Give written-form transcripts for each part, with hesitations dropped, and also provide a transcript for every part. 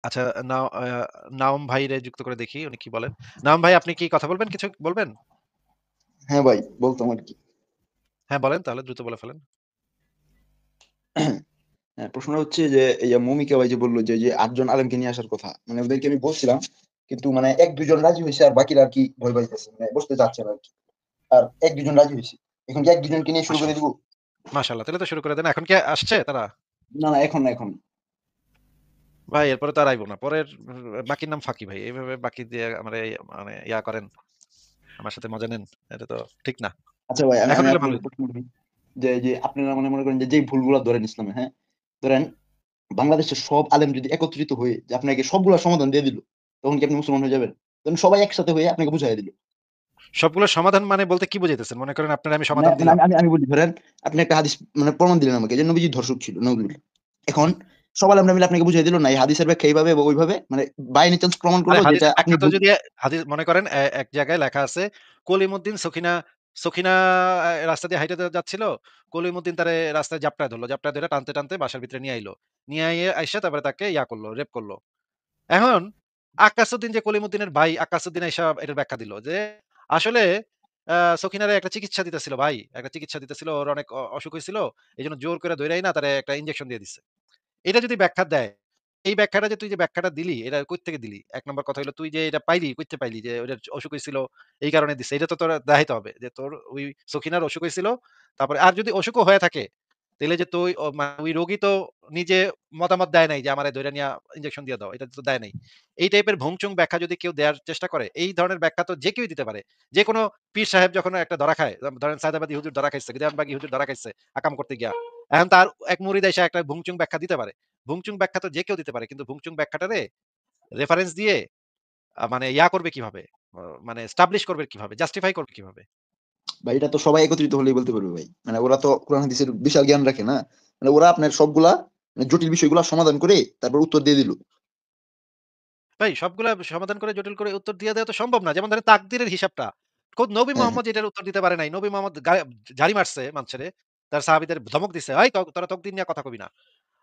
আচ্ছা, নাও নাওম ভাইরে যুক্ত করে দেখি উনি কি বলেন। নাওম ভাই, আপনি কি কথা বলবেন? কিছু বলবেন? হ্যাঁ ভাই, বলতাম আর কি। হ্যাঁ, বলেন তাহলে দ্রুত বলে ফেলেন। হ্যাঁ, প্রশ্নটা হচ্ছে যে এই যে মৌমিকা ভাই যে বললো যে যে 8 জন আলেমকে নিয়ে আসার কথা, মানে ওদেরকে আমি বলছিলাম, কিন্তু মানে 1-2 জন রাজি হয়েছে আর বাকিরা আর কি ভয় পাইতেছে, মানে বসতে চাচ্ছে না আর কি। আর 1-2 জন রাজি হয়েছে, এখন কি 1-2 জনকে নিয়ে শুরু করে মাশাআল্লাহ, দিব? মাশাআল্লাহ। তাহলে তো শুরু করে দেন। এখন কি আসছে তারা? না না, এখন না, এখন না। ভাই এরপরে তো আর আইব না। পরের বাকির নাম ফাঁকি ভাই। এইভাবে বাকি দিয়ে আমারে মানে ইয়া করেন, আমার সাথে মজা নেন। এটা তো ঠিক না। আচ্ছা ভাই, আমি এখন আমি হলে আপনার ভালোই। প্রশ্ন করি যে যে আপনারা মনে করেন যে যেই ভুলগুলো ধরেন ইসলামে, হ্যাঁ, ধরেন বাংলাদেশের সব আলেম যদি একত্রিত হয়ে যে আপনাকে সবগুলা সমাধান দিয়ে দিল, তখন কি আপনি মুসলমান হয়ে যাবেন? তখন সবাই একসাথে হয়ে আপনাকে বুঝাই দিল। সবগুলোর সমাধান মানে বলতে কি বুঝাইতেছেন? মনে করেন আপনার আমি মানে সমাধান মানে দিলাম। আমি আমি আমি বলি, ধরেন আপনি একটা হাদিস মানে প্রমাণ দিলেন আমাকে যে নবীজি ধর্ষক ছিল, নজরুল। এখন হুম। সবাই আমরা মিলে আপনাকে বুঝিয়ে দিল না এই হাদিসের ব্যাখ্যা এইভাবে বা ওইভাবে, মানে বাই এনি চান্স প্রমাণ আরে করলো যেটা হাদিসের আপনি ব্যাখ্যা তো ভুল। যদি হাদিস মনে করেন এক জায়গায় লেখা আছে কলিমুদ্দিন সখিনা, সখিনা রাস্তা দিয়ে হাইটে যাচ্ছিল। কলিমুদ্দিন তারে রাস্তায় জাপটায় ধরলো। জাপটায় ধরে টানতে, টানতে বাসার ভিতরে নিয়ে আইলো। নিয়ে আইয়ে আইসা তারপরে তাকে ইয়া করলো, রেপ করলো। এখন আক্কাসউদ্দিন যে কলিমুদ্দিনের ভাই, আক্কাসউদ্দিন আইসা এটার ব্যাখ্যা দিল যে আসলে সখিনারে একটা চিকিৎসা দিতেছিল ভাই। একটা চিকিৎসা দিতেছিল। ওর অনেক অসুখ হইছিল। এজন্য জোর করে ধইরাই না তারে একটা ইনজেকশন দিয়ে দিছে। এটা যদি ব্যাখ্যা দেয়, এই ব্যাখ্যাটা যে তুই যে ব্যাখ্যাটা দিলি, এটা কই থেকে দিলি? ১ নম্বর কথা হইলো তুই যে এটা পাইলি, কইতে পাইলি যে ওইটার অসুখ হইছিল এই কারণে দিছে। এটা তো তোর দেখাইতে হবে যে তোর ওই সখিনার অসুখ হইছিল। তারপরে আর যদি অসুখও হয়ে থাকে, তাইলে যে তুই ওই রোগী তো নিজে মতামত দেয় নাই যে আমারে ধইরা নিয়া ইনজেকশন দিয়ে দাও। এটা তো দেয় নাই। এই টাইপের ভংচং ব্যাখ্যা যদি কেউ দেয়ার চেষ্টা করে, এই ধরনের ব্যাখ্যা তো যে কেউই দিতে পারে। যেকোনো পীর সাহেব যখন একটা ধরা খায়, ধরেন সায়েদাবাদী হুজুর ধরা খাইছে, গিদামবাগী হুজুর ধরা খাইছে আকাম করতে গিয়া। এখন তার এক মুরিদ আইসা একটা ভংচং ব্যাখ্যা দিতে পারে। ভুংচুং ব্যাখ্যা তো যে কেউ দিতে পারে। কিন্তু ভুংচুং ব্যাখ্যাটারে রেফারেন্স দিয়ে মানে ইয়া করবে কিভাবে? মানে এস্টাবলিশ করবে কিভাবে? জাস্টিফাই করবে কিভাবে? ভাই এটা তো সবাই একত্রিত হলেই বলতে পারবে ভাই, মানে ওরা তো কোরআন হাদিসের বিশাল জ্ঞান রাখে না, মানে ওরা আপনার সবগুলা মানে জটিল বিষয়গুলা সমাধান করে তারপর উত্তর দিয়ে দিল। ভাই সবগুলা সমাধান করে জটিল করে উত্তর দিয়ে দেওয়া তো সম্ভব না। যেমন ধরেন তাকদীরের হিসাবটা। খোদ নবী হ্যাঁ হ্যাঁ। মোহাম্মদ এটার উত্তর দিতে পারে নাই। নবী মোহাম্মদ ঝাড়ি মারছে মানুষেরে। তার সাহাবীদের ধমক দিছে, "এই তোরা তকদির নিয়ে কথা কবি না।"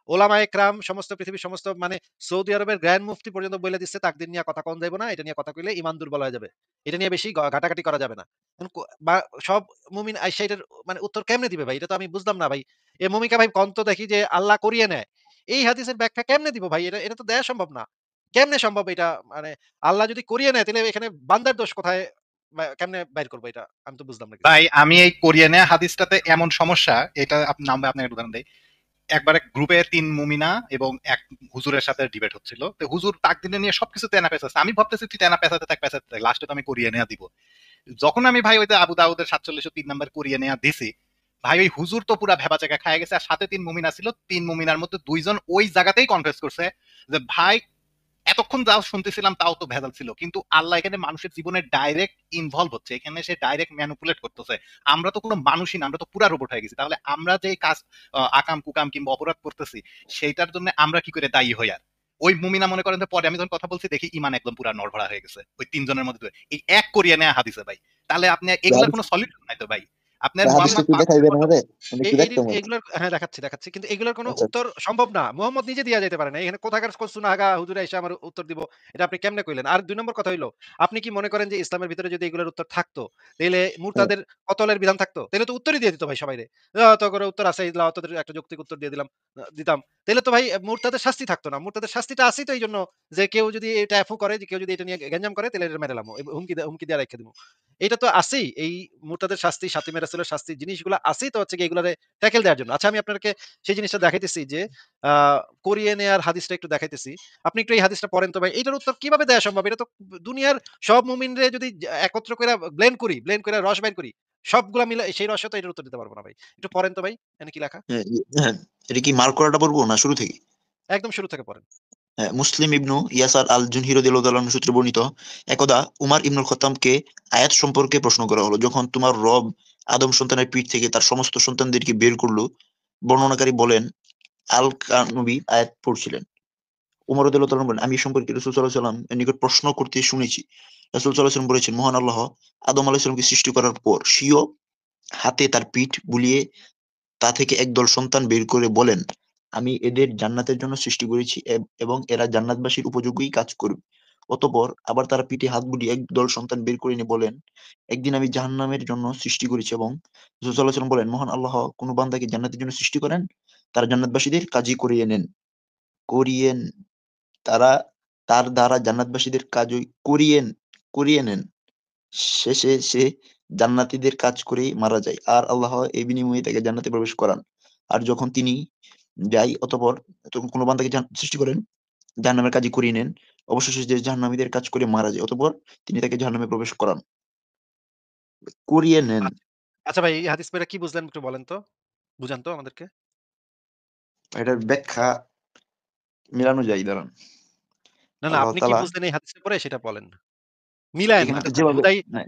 ওলামায়ে কেরাম সমস্ত পৃথিবীর সমস্ত মানে সৌদি আরবের গ্র্যান্ড মুফতি পর্যন্ত বইলে দিচ্ছে তাকদীর নিয়ে কথা কন যাইব না। এটা নিয়ে কথা কইলে ঈমান দুর্বল হয়ে যাবে। এটা নিয়ে বেশি ঘাটাঘাটি করা যাবে না। এখন বা সব মুমিন আইসা এটার মানে উত্তর কেমনে দিবে ভাই? এটা তো আমি বুঝলাম না ভাই। এ মমিকা ভাই কন তো দেখি যে আল্লাহ করিয়ে নেয়। এই হাদিসের ব্যাখ্যা কেমনে দিব ভাই? এটা এটা তো দেয়া সম্ভব না। কেমনে সম্ভব এটা? মানে আল্লাহ যদি করিয়ে নেয় তাহলে এখানে বান্দার দোষ কোথায়? কেমনে বাইর করব এটা? আমি তো বুঝলাম না কিছু। ভাই আমি এই কোরিয়ানে হাদিসটাতে এমন সমস্যা, এটা নাম আপনাকে একটা উদাহরণ দেই। একবারে গ্রুপে 3 মুমিনা এবং এক হুজুরের সাথে ডিবেট হচ্ছিল, তো হুজুর তাকদিনে নিয়ে সবকিছু তেনা পেঁচাচ্ছে। আমি ভাবতেছি তুই তেনা পেঁচাতে থাক, পেঁচাতে থাক, লাস্টে তো আমি করিয়ে নেওয়া দিব। যখন আমি ভাই ওই যে আবু দাউদের 4703 নম্বর করিয়ে নেওয়া দিছি, ভাই ওই হুজুর তো পুরা ভেবা জায়গা খায় গেছে। আর সাথে 3 মুমিনা ছিল, 3 মুমিনার মধ্যে 2জন ওই জায়গাতেই কনফেস করছে যে ভাই এতক্ষণ যা শুনতেছিলাম তাও তো ভেজাল ছিল, কিন্তু আল্লাহ এখানে মানুষের জীবনে ডাইরেক্ট ইনভলভ হচ্ছে, এখানে সে ডাইরেক্ট ম্যানুপুলেট করতেছে। আমরা তো কোনো মানুষই না, আমরা তো পুরা রোবট হয়ে গেছি। তাহলে আমরা যে কাজ আকাম কুকাম কিংবা অপরাধ করতেছি, সেইটার জন্য আমরা কি করে দায়ী হই? আর ওই মুমিনা মনে করেন যে পরে আমি যখন কথা বলছি দেখি ইমান একদম পুরা নড়বড়া হয়ে গেছে ওই 3 জনের মধ্যে। এই এক করিয়া নেয়া হাদিসে ভাই, তাহলে আপনি এগুলার কোনো সলিউশন নাই তো ভাই। আপনার হাদিসটা মোহাম্মদ একটু দেখাইবেন আমারে, আমি এ একটু এই দেখতাম আর কি। এগুলোর হ্যাঁ, দেখাচ্ছি, দেখাচ্ছি। কিন্তু এগুলোর কোনো আচ্ছা উত্তর সম্ভব না। মুহাম্মদ নিজে দিয়া যাইতে পারে না। এখানে কোথাকার সুনাহাগা হুজুরে এসে আমার উত্তর দিব। এটা আপনি কেমনে কইলেন? আর ২ নম্বর কথা হইলো, আপনি কি মনে করেন যে ইসলামের ভিতরে যদি এগুলোর উত্তর থাকতো, তাইলে হ্যাঁ। মুরতাদের কতলের বিধান থাকতো? তাইলে তো উত্তরই দিয়ে দিত ভাই সবাইরে। তো করে উত্তর আছে, লাও তোদের একটা যৌক্তিক উত্তর দিয়ে দিলাম দিতাম। তাইলে তো ভাই মুরতাদের শাস্তি থাকতো না। মুরতাদের শাস্তিটা আছেই তো এইজন্য যে কেউ যদি এটা করে, যে কেউ যদি এটা নিয়ে গ্যাঞ্জাম করে তাইলে এটা মেরে এলামো। হুমকি দিয়ে রাইখা দিমু। এটা তো আছেই। এই মুরতাদের শাস্তি, শাতিমে রাসূলের শাস্তি জিনিসগুলো আছেই তো হচ্ছে গিয়ে এগুলারে ট্যাকেল দেওয়ার জন্য। আচ্ছা আমি আপনাকে সেই জিনিসটা দেখাইতেছি যে আ করিয়ে নেয়ার হাদিসটা একটু দেখাইতেছি। আপনি একটু এই হাদিসটা পড়েন তো ভাই। এইটার উত্তর কিভাবে দেয়া সম্ভব? এটা তো দুনিয়ার সব মুমিনরে যদি একত্র কইরা ব্লেন্ড কইরা রস বাইর করি, সবগুলা মিলে সেই রসে তো এটার উত্তর দিতে পারব না ভাই। একটু পড়েন তো ভাই। এখানে কি লেখা? হ্যাঁ, হ্যাঁ। এটা কি মার্ক করাটা পড়বো না শুরু থেকে? একদম শুরু থেকে পড়েন। হ্যাঁ, মুসলিম ইবনু ইয়াসার আল জুনহি রাদিয়াল্লাহু আনহু সূত্রে বর্ণিত, একদা উমার ইবনুল খাত্তাবকে আয়াত সম্পর্কে প্রশ্ন করা হলো, যখন তোমার রব আদম সন্তানের পিঠ থেকে তার সমস্ত সন্তানদেরকে বের করলো। বর্ণনাকারী বলেন আল কানবী আয়াত পড়ছিলেন। উমর রাদিয়াল্লাহু তাআলা বলেন, আমি এ সম্পর্কে রাসূল সাল্লাল্লাহু আলাইহি ওয়াসাল্লাম এর নিকট প্রশ্ন করতে শুনেছি। রাসূল সাল্লাল্লাহু আলাইহি ওয়াসাল্লাম বলেছেন, মহান আল্লাহ আদম আলাইহিস সালামকে সৃষ্টি করার পর স্বীয় হাতে তার পিঠ বুলিয়ে তা থেকে একদল সন্তান বের করে বলেন, আমি এদের জান্নাতের জন্য সৃষ্টি করেছি এবং এরা জান্নাতবাসীর উপযোগী কাজ করবে। অতঃপর আবার তারা পিঠে হাত বুলিয়ে একদল সন্তান বের করে নিয়ে বলেন, একদিন আমি জাহান্নামের জন্য সৃষ্টি করেছি। এবং রাসূল সাল্লাল্লাহু আলাইহি ওয়াসাল্লাম বলেন, মহান আল্লাহ কোন বান্দাকে জান্নাতের জন্য সৃষ্টি করেন, তারা জান্নাতবাসীদের কাজই করিয়ে নেন। করিয়েন তারা তার দ্বারা জান্নাতবাসীদের কাজই করিয়ে নেন। শেষে সে জান্নাতীদের কাজ করেই মারা যায়, আর আল্লাহ এই বিনিময়ে তাকে জান্নাতে প্রবেশ করান। আর যখন তিনি যাই অতঃপর তখন কোন বান্দাকে সৃষ্টি করেন, জাহান্নামের কাজই করিয়ে নেন, অবশেষে যে জাহান্নামীদের কাজ করে মারা যায়, অতঃপর তিনি তাকে জাহান্নামে প্রবেশ করান, করিয়ে নেন। আচ্ছা, আচ্ছা ভাই, এই হাদিস পড়ে কি বুঝলেন একটু বলেন তো? বুঝান তো আমাদেরকে। এটার ব্যাখ্যা মিলানো যায়, দাঁড়ান। না, না, আল্লাহ আপনি কি তাআলা বুঝলেন এই হাদিসটা পড়ে সেটা বলেন। মিলায়েন এখানে না। তো মানে যেভাবে হুদাই না,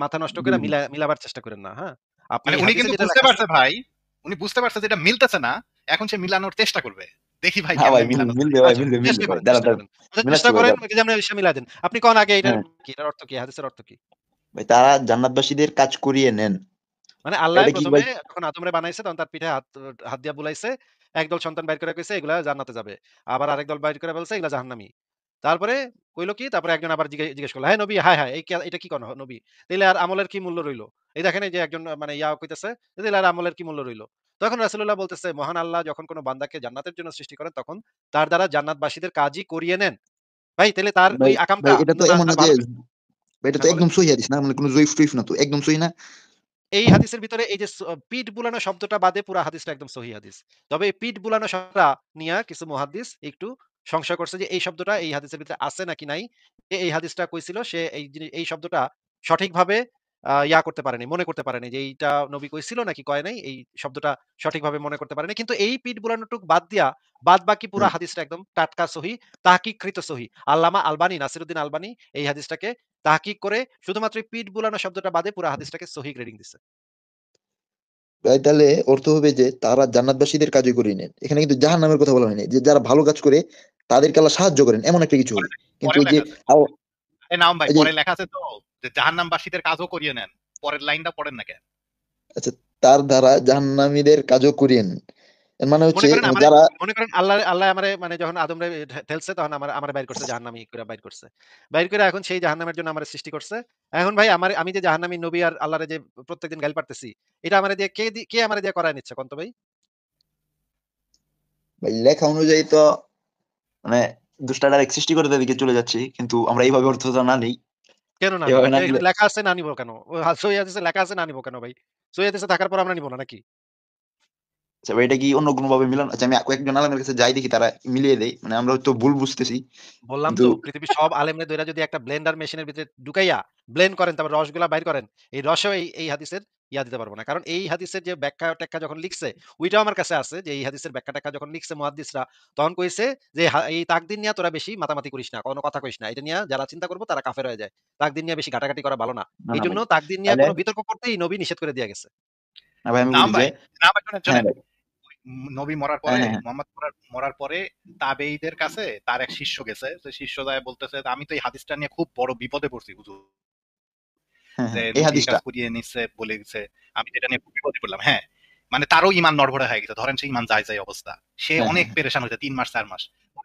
মাথা নষ্ট জি, করে জি। মিলাবার চেষ্টা করেন না, হ্যাঁ? আপনি মানে এই উনি হাদিসে কিন্তু যেটা বুঝতে লেখা আছে পারছে ভাই, উনি বুঝতে পারছে যেটা মিলতেছে না, এখন সে মিলানোর চেষ্টা করবে। দেখি ভাই না ভাই, কেমনে মিলানো যায়। মিলবে ভাই, আচ্ছা, মিলবে চেষ্টা ভাই, করেন, দাঁড়ান চেষ্টা দাঁড়ান, করেন। আচ্ছা, চেষ্টা মিলাচ্ছি ভাই, করেন দাঁড়ান। যেমন এসে মিলাই দেন। আপনি কন আগে এটার হ্যাঁ কি, এটার অর্থ কি? হাদিসের অর্থ কি? ভাই, তারা জান্নাতবাসীদের কাজ করিয়ে নেন। মানে আল্লাহ এটা কি ১ম ভাই? এ যখন আদমরে বানাইছে তখন তার পিঠে হাত হাত দিয়া বুলাইছে। একদল সন্তান বাইর করে কইছে এগুলা জান্নাতে যাবে। আবার আরেক দল বাইর করে বলছে এগুলা জাহান্নামী। তারপরে কইল কি? তারপরে একজন আবার জিজ্ঞেস করল, "হ্যাঁ নবী, হায়, হায় এটা কি কোন নবী? তাইলে আর আমলের কি মূল্য রইল?" এই দেখেন এই যে একজন মানে কইতেছে, "তাইলে আর আমলের কি মূল্য রইল?" তখন রাসূলুল্লাহ বলতেছে, "মহান আল্লাহ যখন কোন বান্দাকে জান্নাতের জন্য সৃষ্টি করেন তখন তার দ্বারা জান্নাতবাসীদের কাজই করিয়ে নেন।" ভাই তাইলে তার ওই ভাই আকামটা ভাই, এটা তো না এমন না তার যে, ভালো এটা তো হ্যাঁ বলেন। একদম সহি হাদিস না, মানে কোনো জয়ীফ টয়ীফ না তো, একদম সহি না। এই হাদিসের ভিতরে এই যে পিঠ বুলানো শব্দটা বাদে পুরা হাদিসটা একদম সহিহ হাদিস। তবে এই পিঠ বুলানো শব্দটা নিয়া কিছু মুহাদ্দিস একটু সংশয় করছে যে এই শব্দটা এই হাদিসের ভিতরে আছে নাকি নাই। এই হাদিসটা কইছিল সে এই শব্দটা সঠিকভাবে করতে পারেনি, মনে করতে পারেনি যে এইটা নবী কইছিল নাকি কয় নাই। এই শব্দটা সঠিকভাবে মনে করতে পারেনি। কিন্তু এই পিঠ বুলানোটুক বাদ দিয়া বাদবাকি পুরা হ্যাঁ হাদিসটা একদম টাটকা সহিহ, তাহকিককৃত সহিহ। আল্লামা আলবানী, নাসিরউদ্দিন আলবানী এই হাদিসটাকে তাহকিক করে শুধুমাত্র এই পিঠ বুলানো শব্দটা বাদে পুরা হাদিসটাকে সহিহ গ্রেডিং দিছে। ভাই, তাহলে অর্থ হবে যে তারা জান্নাতবাসীদের কাজই করিয়ে নেন। এখানে কিন্তু জাহান্নামের কথা বলা হয়নি, যে যারা ভালো কাজ করে তাদেরকে আল্লাহ সাহায্য করেন, এমন একটা কিছু হবে। কিন্তু পরেও এই যে লেখা আছে। নাম ভাই এই যে পরে লেখা আছে তো যে জাহান্নামবাসীদের কাজও করিয়ে নেন। পরের লাইনটা পড়েন না কেন? আচ্ছা, তার দ্বারা জাহান্নামীদের কাজও করিয়ে নেন, এর মানে হচ্ছে যারা মনে করেন আল্লাহ আমারে মানে যখন আদমরে ঠেলছে তখন আমারে বাইর করছে জাহান্নামী করে বাইর করছে। বাইর করে এখন সেই জাহান্নামের জন্য আমারে সৃষ্টি করছে। এখন ভাই আমি যে জাহান্নামী নবী আর আল্লাহরে যে প্রত্যেকদিন গাইল পারতেছি, এটা আমারে দিয়ে কে আমারে দিয়ে করায় নিচ্ছে কোন তো ভাই? ভাই লেখা অনুযায়ী তো মানে দুষ্টা ডাইরেক্ট সৃষ্টি করে দিকে চলে যাচ্ছি, কিন্তু আমরা এইভাবে অর্থটা না নেই। কেন না নিব? এভাবে না নিলে এখানে লেখা আছে না নিব কেন? সহিহ হাদিসে লেখা আছে না নিব কেন ভাই? সহিহ হাদিসে থাকার পর আমরা নিব না নাকি? আচ্ছা ভাই, এটা কি অন্য কোনো ভাবে মিলান? আচ্ছা, আমি কয়েকজন আলেমের কাছে যাই, দেখি তারা মিলিয়ে দেয়, মানে আমরা হয়তো ভুল বুঝতেছি বললাম কিন্তু। তো পৃথিবীর সব আলেমরে ধইরা যদি একটা ব্লেন্ডার মেশিনের ভিতরে ঢুকাইয়া ব্লেন্ড করেন তারপর রসগুলা বাইর করেন, এই রসেও এই হাদিসের দিতে পারবো না। কারণ এই হাদিসের যে ব্যাখ্যা-ট্যাখ্যা যখন লিখছে, ওইটাও আমার কাছে আছে যে এই হাদিসের ব্যাখ্যা-ট্যাখ্যা যখন লিখছে মুহাদ্দিসরা, তখন কইছে যে এই তাকদীর নিয়া তোরা বেশি মাতামাতি করিস না, কোনো কথা কইস না। এটা নিয়া যারা চিন্তা করব তারা কাফের হয়ে যায়। তাকদীর নিয়া বেশি ঘাটাঘাটি করা ভালো না। না না এইজন্য ভাই, তাকদীর নিয়া তাহলে কোনো বিতর্ক করতেই নবী নিষেধ করে দিয়া গেছে। না ভাই, আমি নাম বলি যে ভাই, শোনেন হ্যাঁ শোনেন। ভাই, নবী মরার হ্যাঁ পরে, হ্যাঁ মোহাম্মদ মরার পরে তাবেঈদের কাছে তার এক শিষ্য গেছে। তো শিষ্য যায় বলতেছে, আমি তো এই হাদিসটা নিয়ে খুব বড় বিপদে পড়ছি হুজুর। হ্যাঁ যে হ্যাঁ, এই নবী এই হাদিসটা। কাজ করিয়ে নিচ্ছে বলে গেছে, আমি যেটা নিয়ে খুব বিপদে পড়লাম। হ্যাঁ, মানে তারও ইমান নড়বড়ে হয়ে গেছে। ধরেন সে ইমান যায় অবস্থা। সে হ্যাঁ অনেক হ্যাঁ হ্যাঁ। পেরেশান হয়েছে 3 মাস 4 মাস।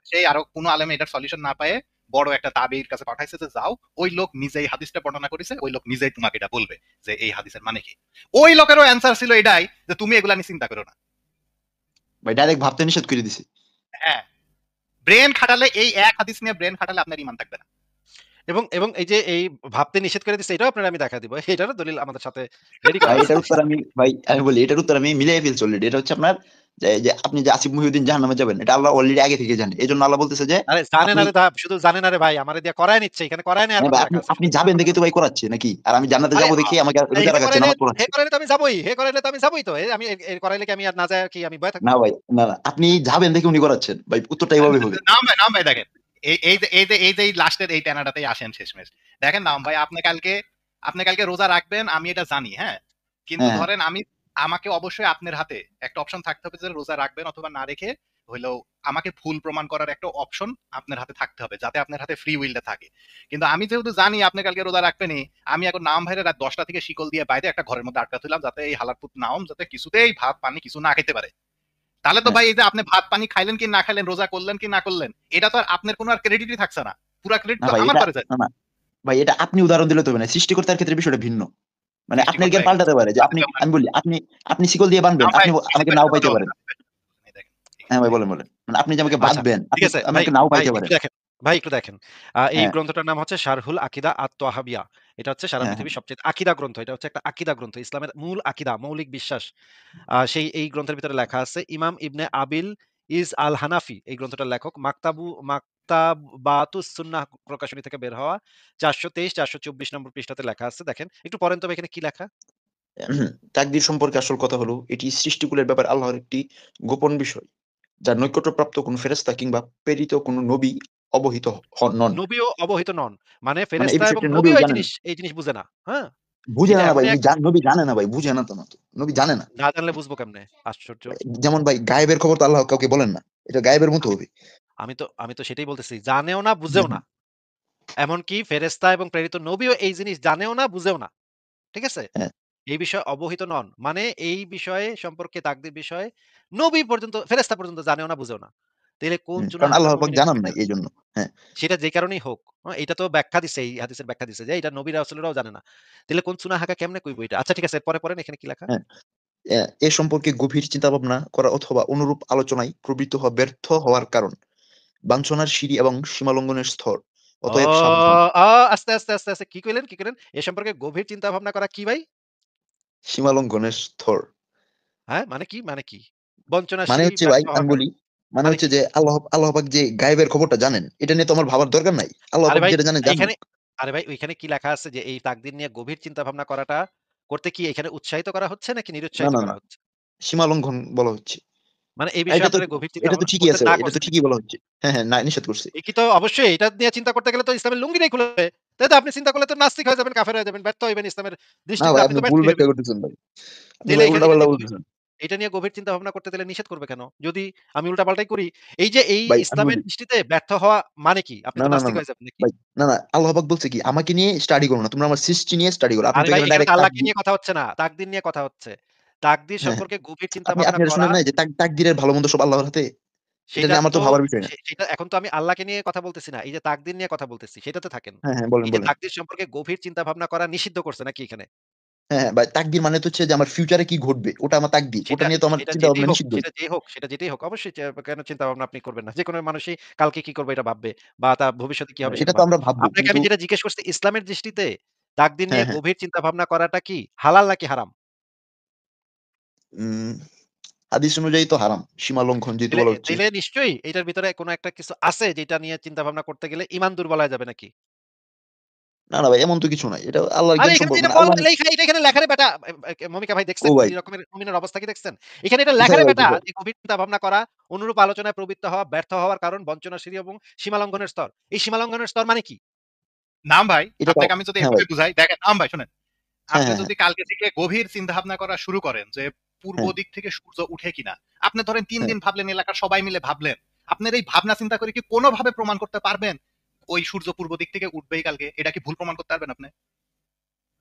সেই আরো কোনো আলেম এটার সলিউশন না পায়ে বড় একটা তাবেঈর কাছে পাঠাইছে যে যাও, ওই লোক নিজেই হাদিসটা বর্ণনা করেছে, ওই লোক নিজেই তোমাকে এটা বলবে যে এই হাদিসের মানে কি। ওই লোকেরও অ্যান্সার ছিল এটাই যে তুমি এগুলা নিয়ে চিন্তা করো না। ভাই ডাইরেক্ট ভাবতে নিষেধ করে দিছে। হ্যাঁ, ব্রেন খাটালে এই এক হাদিস নিয়ে ব্রেন খাটালে আপনার ইমান থাকবে না। এবং এই যে এই ভাবতে নিষেধ করে দিছে এটাও আপনারে আমি দেখায় দিব। এটারও দলিল আমাদের সাথে রেডি করা ভাই আছে। আমি বলি এটার উত্তর আমি মিলিয়ে ফেলছি অলরেডি। এটা হচ্ছে আপনার যে আপনি যে আসিফ মহিউদ্দিন জাহান্নামে যাবেন, এটা আল্লাহ অলরেডি আগে থেকে জানে। এই জন্য আল্লাহ বলতেছে যে আরে জানেন, আপনি, আরে শুধু জানেন, আরে ভাই আমারে দিয়ে করায় নিচ্ছে, এখানে করায় নেয়ার হ্যাঁ কথা ভাই, আপনি লেখা আছে, আপনি শুধু মিথ্যা যাবেন কথা দেখে বলেন তো না। ভাই করাচ্ছে নাকি? আর আমি জান্নাতে আরে যাবো দেখে আমাকে রোজা হে রাখাচ্ছে, করাইলে নামাজ পড়াচ্ছে। তো আমি যাবোই, হে করাইলে তো আমি যাবোই তো। আমি এর করাইলে কি আমি আর না যায় কি আমি ভয় থাকবো? না ভাই, না না, আপনি যাবেন দেখে উনি করাচ্ছেন ভাই, উত্তরটা এইভাবে হবে। নাম ভাই দেখেন, এই যে লাস্টের এই টানাটাতেই আসেন শেষমেশ। দেখেন নাম ভাই, আপনি কালকে রোজা রাখবেন, আমি এটা জানি। হ্যাঁ, কিন্তু হ্যাঁ হ্যাঁ ধরেন আমাকে অবশ্যই আপনার হাতে একটা অপশন থাকতে হবে যে রোজা রাখবেন অথবা না রেখে হইলেও আমাকে ভুল প্রমাণ করার একটা অপশন আপনার হাতে থাকতে হবে, যাতে আপনার হাতে ফ্রি উইলটা থাকে। কিন্তু আমি যেহেতু জানি আপনি কালকে রোজা রাখবেনই, আমি এখন নাম ভাইরে রাত 10টা থেকে শিকল দিয়ে বাইরে একটা ঘরের মধ্যে আটকা দিলাম, যাতে এই হালারপুত নাম যাতে কিছুতেই ভাত পানি কিছু না খেতে পারে। তাহলে তো হ্যাঁ ভাই এই যে আপনি ভাত পানি খাইলেন কি না খাইলেন, রোজা করলেন কি না করলেন, এটা তো আর আপনার কোনো আর ক্রেডিটই থাকছে না, পুরা ক্রেডিট না তো ভাই, আমার এটা পরে যায়। না না ভাই, এটা আপনি উদাহরণ দিলে তো হবে না, সৃষ্টিকর্তার ক্ষেত্রে বিষয়টা ভিন্ন। মানে আপনার সৃষ্টিকর্তা জ্ঞান এখানে পাল্টাতে পারে, যে আপনি, আমি বলি আপনি, আপনি শিকল দিয়ে বাঁধবেন, না ভাই, আপনি আমাকে নাও পাইতে পারেন। দেখেন হ্যাঁ এখানে ভাই, দেখেন বলেন বলেন, মানে আপনি যে আমাকে আচ্ছা, বাঁধবেন, ঠিক আপনি আছে ভাই, আমাকে নাও ভাই পাইতে একটু পারেন। দেখেন, ভাই একটু দেখেন। এই হ্যাঁ গ্রন্থটার নাম হচ্ছে শারহুল আকিদা আত-তাহাবিয়া। এটা হচ্ছে সারা হ্যাঁ হ্যাঁ পৃথিবীর সবচেয়ে আকীদা গ্রন্থ। এটা হচ্ছে একটা আকীদা গ্রন্থ। ইসলামের মূল আকীদা, মৌলিক বিশ্বাস। সেই এই গ্রন্থের ভিতরে লেখা আছে ইমাম ইবনে আবিল ইজ আল হানাফি এই গ্রন্থটার লেখক। মাকতাবাতুস সুন্নাহ প্রকাশনী থেকে বের হওয়া 423-424 নম্বর পৃষ্ঠাতে লেখা আছে। দেখেন একটু পড়েন তো ভাই, এখানে কি লেখা? তাকদীর সম্পর্কে আসল কথা হলো, এটি সৃষ্টিকুলের ব্যাপারে আল্লাহর একটি গোপন বিষয়, যার নৈকট্যপ্রাপ্ত কোন ফেরেশতা কিংবা প্রেরিত কোন নবী অবহিত নন। নবীও অবহিত নন। মানে মানে এই ফেরেশতা এবং বিষয়টি নবীও নবীও জানেন না। এই জিনিস বুঝে না। হ্যাঁ? বুঝে এটা না ভাই, এমনই উনি এক, নবী জানে না ভাই, বুঝে না তো, না তো নবী জানে না। না জানলে বুঝবো কেমনে? আশ্চর্য! যেমন ভাই গায়েবের খবর তো আল্লাহ কাউকে বলেন না, এটা গায়েবের মতো আমি হবে। আমি তো সেটাই বলতেছি। জানেও না, হুম বুঝেও না। হুম এমনকি ফেরেশতা এবং প্রেরিত নবীও এই জিনিস জানেও না, বুঝেও না। ঠিক আছে? হ্যাঁ এই বিষয়ে অবহিত নন। মানে এই বিষয়ে সম্পর্কে তাকদীর বিষয়ে নবী পর্যন্ত, ফেরেশতা পর্যন্ত জানেও না, বুঝেও না। তাইলে কোন কারণ চুনাহাঙ্গার আল্লাহ পাক মুমিন জানান এটা, নাই এই জন্য। হ্যাঁ সেটা যে কারণেই হোক। এটা তো ব্যাখ্যা দিছে, এই হাদিসের ব্যাখ্যা দিছে যে এটা নবী রাসূলরাও জানে না। তাইলে কোন চুনাহাঙ্গা কেমনে কইবো এটা? আচ্ছা ঠিক আছে, পরে পড়েন এখানে কি লেখা? হ্যাঁ এ সম্পর্কে গভীর চিন্তা ভাবনা করা অথবা অনুরূপ আলোচনায় প্রবৃত্ত হওয়া ব্যর্থ হওয়ার কারণ বাঞ্ছনার সিঁড়ি এবং সীমালঙ্ঘনের স্তর, ও অতএব সাবধান। আ আস্তে। কি কইলেন? কি কইলেন? এ সম্পর্কে গভীর চিন্তা ভাবনা করা কি ভাই? সীমালঙ্ঘনের স্তর হ্যাঁ? মানে কি? মানে কি? বঞ্চনার মানে সিঁড়ি হচ্ছে ভাই, ব্যর্থ আমি হওয়ার কারণ। বলি, মানে মানে হচ্ছে কি? যে আল্লাহ পাক যে গায়েবের খবরটা জানেন, এটা নিয়ে তো আমার ভাবার দরকার নাই। আল্লাহ আরে পাক ভাই যেটা জানেন জানুক। এইখানে, আরে ভাই ওইখানে কি লেখা আছে যে এই তাকদীর নিয়ে গভীর চিন্তা ভাবনা করাটা করতে কি এখানে উৎসাহিত করা হচ্ছে নাকি না নিরুৎসাহিত না না করা হচ্ছে? সীমালঙ্ঘন বলা হচ্ছে। মানে এই আর বিষয়ে আপনারা গভীর চিন্তা এটা তো ভাবনা ঠিকই করতে আছে না ভাই, এটা তো করছেন। ঠিকই বলা হচ্ছে। হ্যাঁ হ্যাঁ, না নিষেধ করছে। ঠিকই তো, অবশ্যই এটা নিয়ে চিন্তা করতে গেলে তো ইসলামের লুঙ্গিটাই খুলে যাবে। তাই তো আপনি চিন্তা করলে তো নাস্তিক হয়ে যাবেন, কাফের হয়ে যাবেন, ব্যর্থ হইবেন ইসলামের না দৃষ্টিতে, ভাই, আপনি আপনি তো ভুল ব্যর্থই ব্যাখ্যা হইবেন। করতেছেন ভাই। আপনি তাইলে ভাই এখানে উল্টাপাল্টা বলতেছেন। এটা নিয়ে গভীর চিন্তা ভাবনা করতে তাহলে নিষেধ করবে কেন? যদি আমি উল্টাপাল্টাই করি, এই যে এই ভাই আমি ইসলামের বলি, দৃষ্টিতে ব্যর্থ হওয়া মানে কি? আপনি না তো না না নাস্তিক না হয়ে যাবেন নাকি? ভাই, না না, আল্লাহ পাক বলছে কি, আমাকে নিয়ে স্টাডি করো না, তোমরা আমার সৃষ্টি নিয়ে স্টাডি করো। আপনি আরে তো ভাই এখানে এখানে তো ডাইরেক্ট আল্লাহকে তাকদীর। নিয়ে কথা হচ্ছে না, তাকদীর নিয়ে কথা হচ্ছে। তাকদীর হ্যাঁ হ্যাঁ, সম্পর্কে গভীর চিন্তা আপনি ভাবনা আপনি এটা করা, শুনেন নাই যে তাকদীরের ভালো মন্দ সব আল্লাহর হাতে? এটা সেটা নিয়ে আমার তো তো ভাবার বিষয় না। সেটা এখন তো আমি আল্লাহকে নিয়ে কথা বলতেছি না। এই যে তাকদীর নিয়ে কথা বলতেছি, সেটাতে থাকেন। হ্যাঁ হ্যাঁ, বলেন এই যে বলেন। তাকদীর সম্পর্কে গভীর চিন্তা ভাবনা করা নিষিদ্ধ করছে নাকি এখানে? হ্যাঁ হ্যাঁ ভাই, তাকদীর মানে তো হচ্ছে যে আমার ফিউচারে কি ঘটবে, ওটা আমার তাকদীর, ওটা সেটা নিয়ে তো আমার সেটা চিন্তা যেটাই ভাবনা হোক, নিষিদ্ধই। সেটা যেটাই হোক, অবশ্যই কেন চিন্তা ভাবনা আপনি করবেন না? যেকোনো মানুষই কালকে কি করবে এটা ভাববে বা তার ভবিষ্যতে কি হবে এটা সেটা তো ভাববে। আমরা ভাববো, আপনাকে কিন্তু আমি যেটা জিজ্ঞেস করছি, ইসলামের দৃষ্টিতে তাকদীর হ্যাঁ নিয়ে হ্যাঁ, গভীর চিন্তা ভাবনা করাটা কি হালাল নাকি হারাম? উম হাদিস অনুযায়ী তো হারাম, সীমা লঙ্ঘন যেহেতু বলা হচ্ছে। তাইলে নিশ্চয়ই এটার ভিতরে কোনো একটা কিছু আছে যেটা নিয়ে চিন্তা ভাবনা করতে গেলে ঈমান দুর্বল হয়ে যাবে নাকি? না না ভাই, এমন তো কিছু নাই, এটা আল্লাহর আরে জ্ঞান এখানে তো সম্পর্ক, এটা মানে বল আল্লাহ। লেখা, এটা এখানে লেখা রে বেটা। মমিকা ভাই ও দেখছেন ভাই, কি রকমের মুমিনের অবস্থা কি দেখছেন? এখানে এটা লেখা কোথায় রে ভাই বেটা কোথায়? যে গভীর চিন্তা ভাবনা করা, অনুরূপ আলোচনায় প্রবৃত্ত হওয়া, ব্যর্থ হওয়ার কারণ বঞ্চনা, সিঁড়ি এবং সীমালঙ্ঘনের স্তর। এই সীমালঙ্ঘনের স্তর মানে কি? নাম ভাই, এটা তো আপনাকে আমি যদি হ্যাঁ ভাই, এভাবে বুঝাই, দেখেন নাম ভাই শুনেন, হ্যাঁ আপনি হ্যাঁ হ্যাঁ যদি কালকে থেকে গভীর চিন্তা ভাবনা করা শুরু করেন যে পূর্ব হ্যাঁ দিক থেকে সূর্য উঠে কিনা, আপনি ধরেন 3 হ্যাঁ। দিন ভাবলেন, এলাকার সবাই মিলে ভাবলেন, আপনার এই ভাবনা চিন্তা করে কি কোনোভাবে প্রমাণ করতে পারবেন ওই সূর্য পূর্ব দিক থেকে উঠবেই কালকে? এটা কি ভুল প্রমাণ করতে পারবেন আপনি?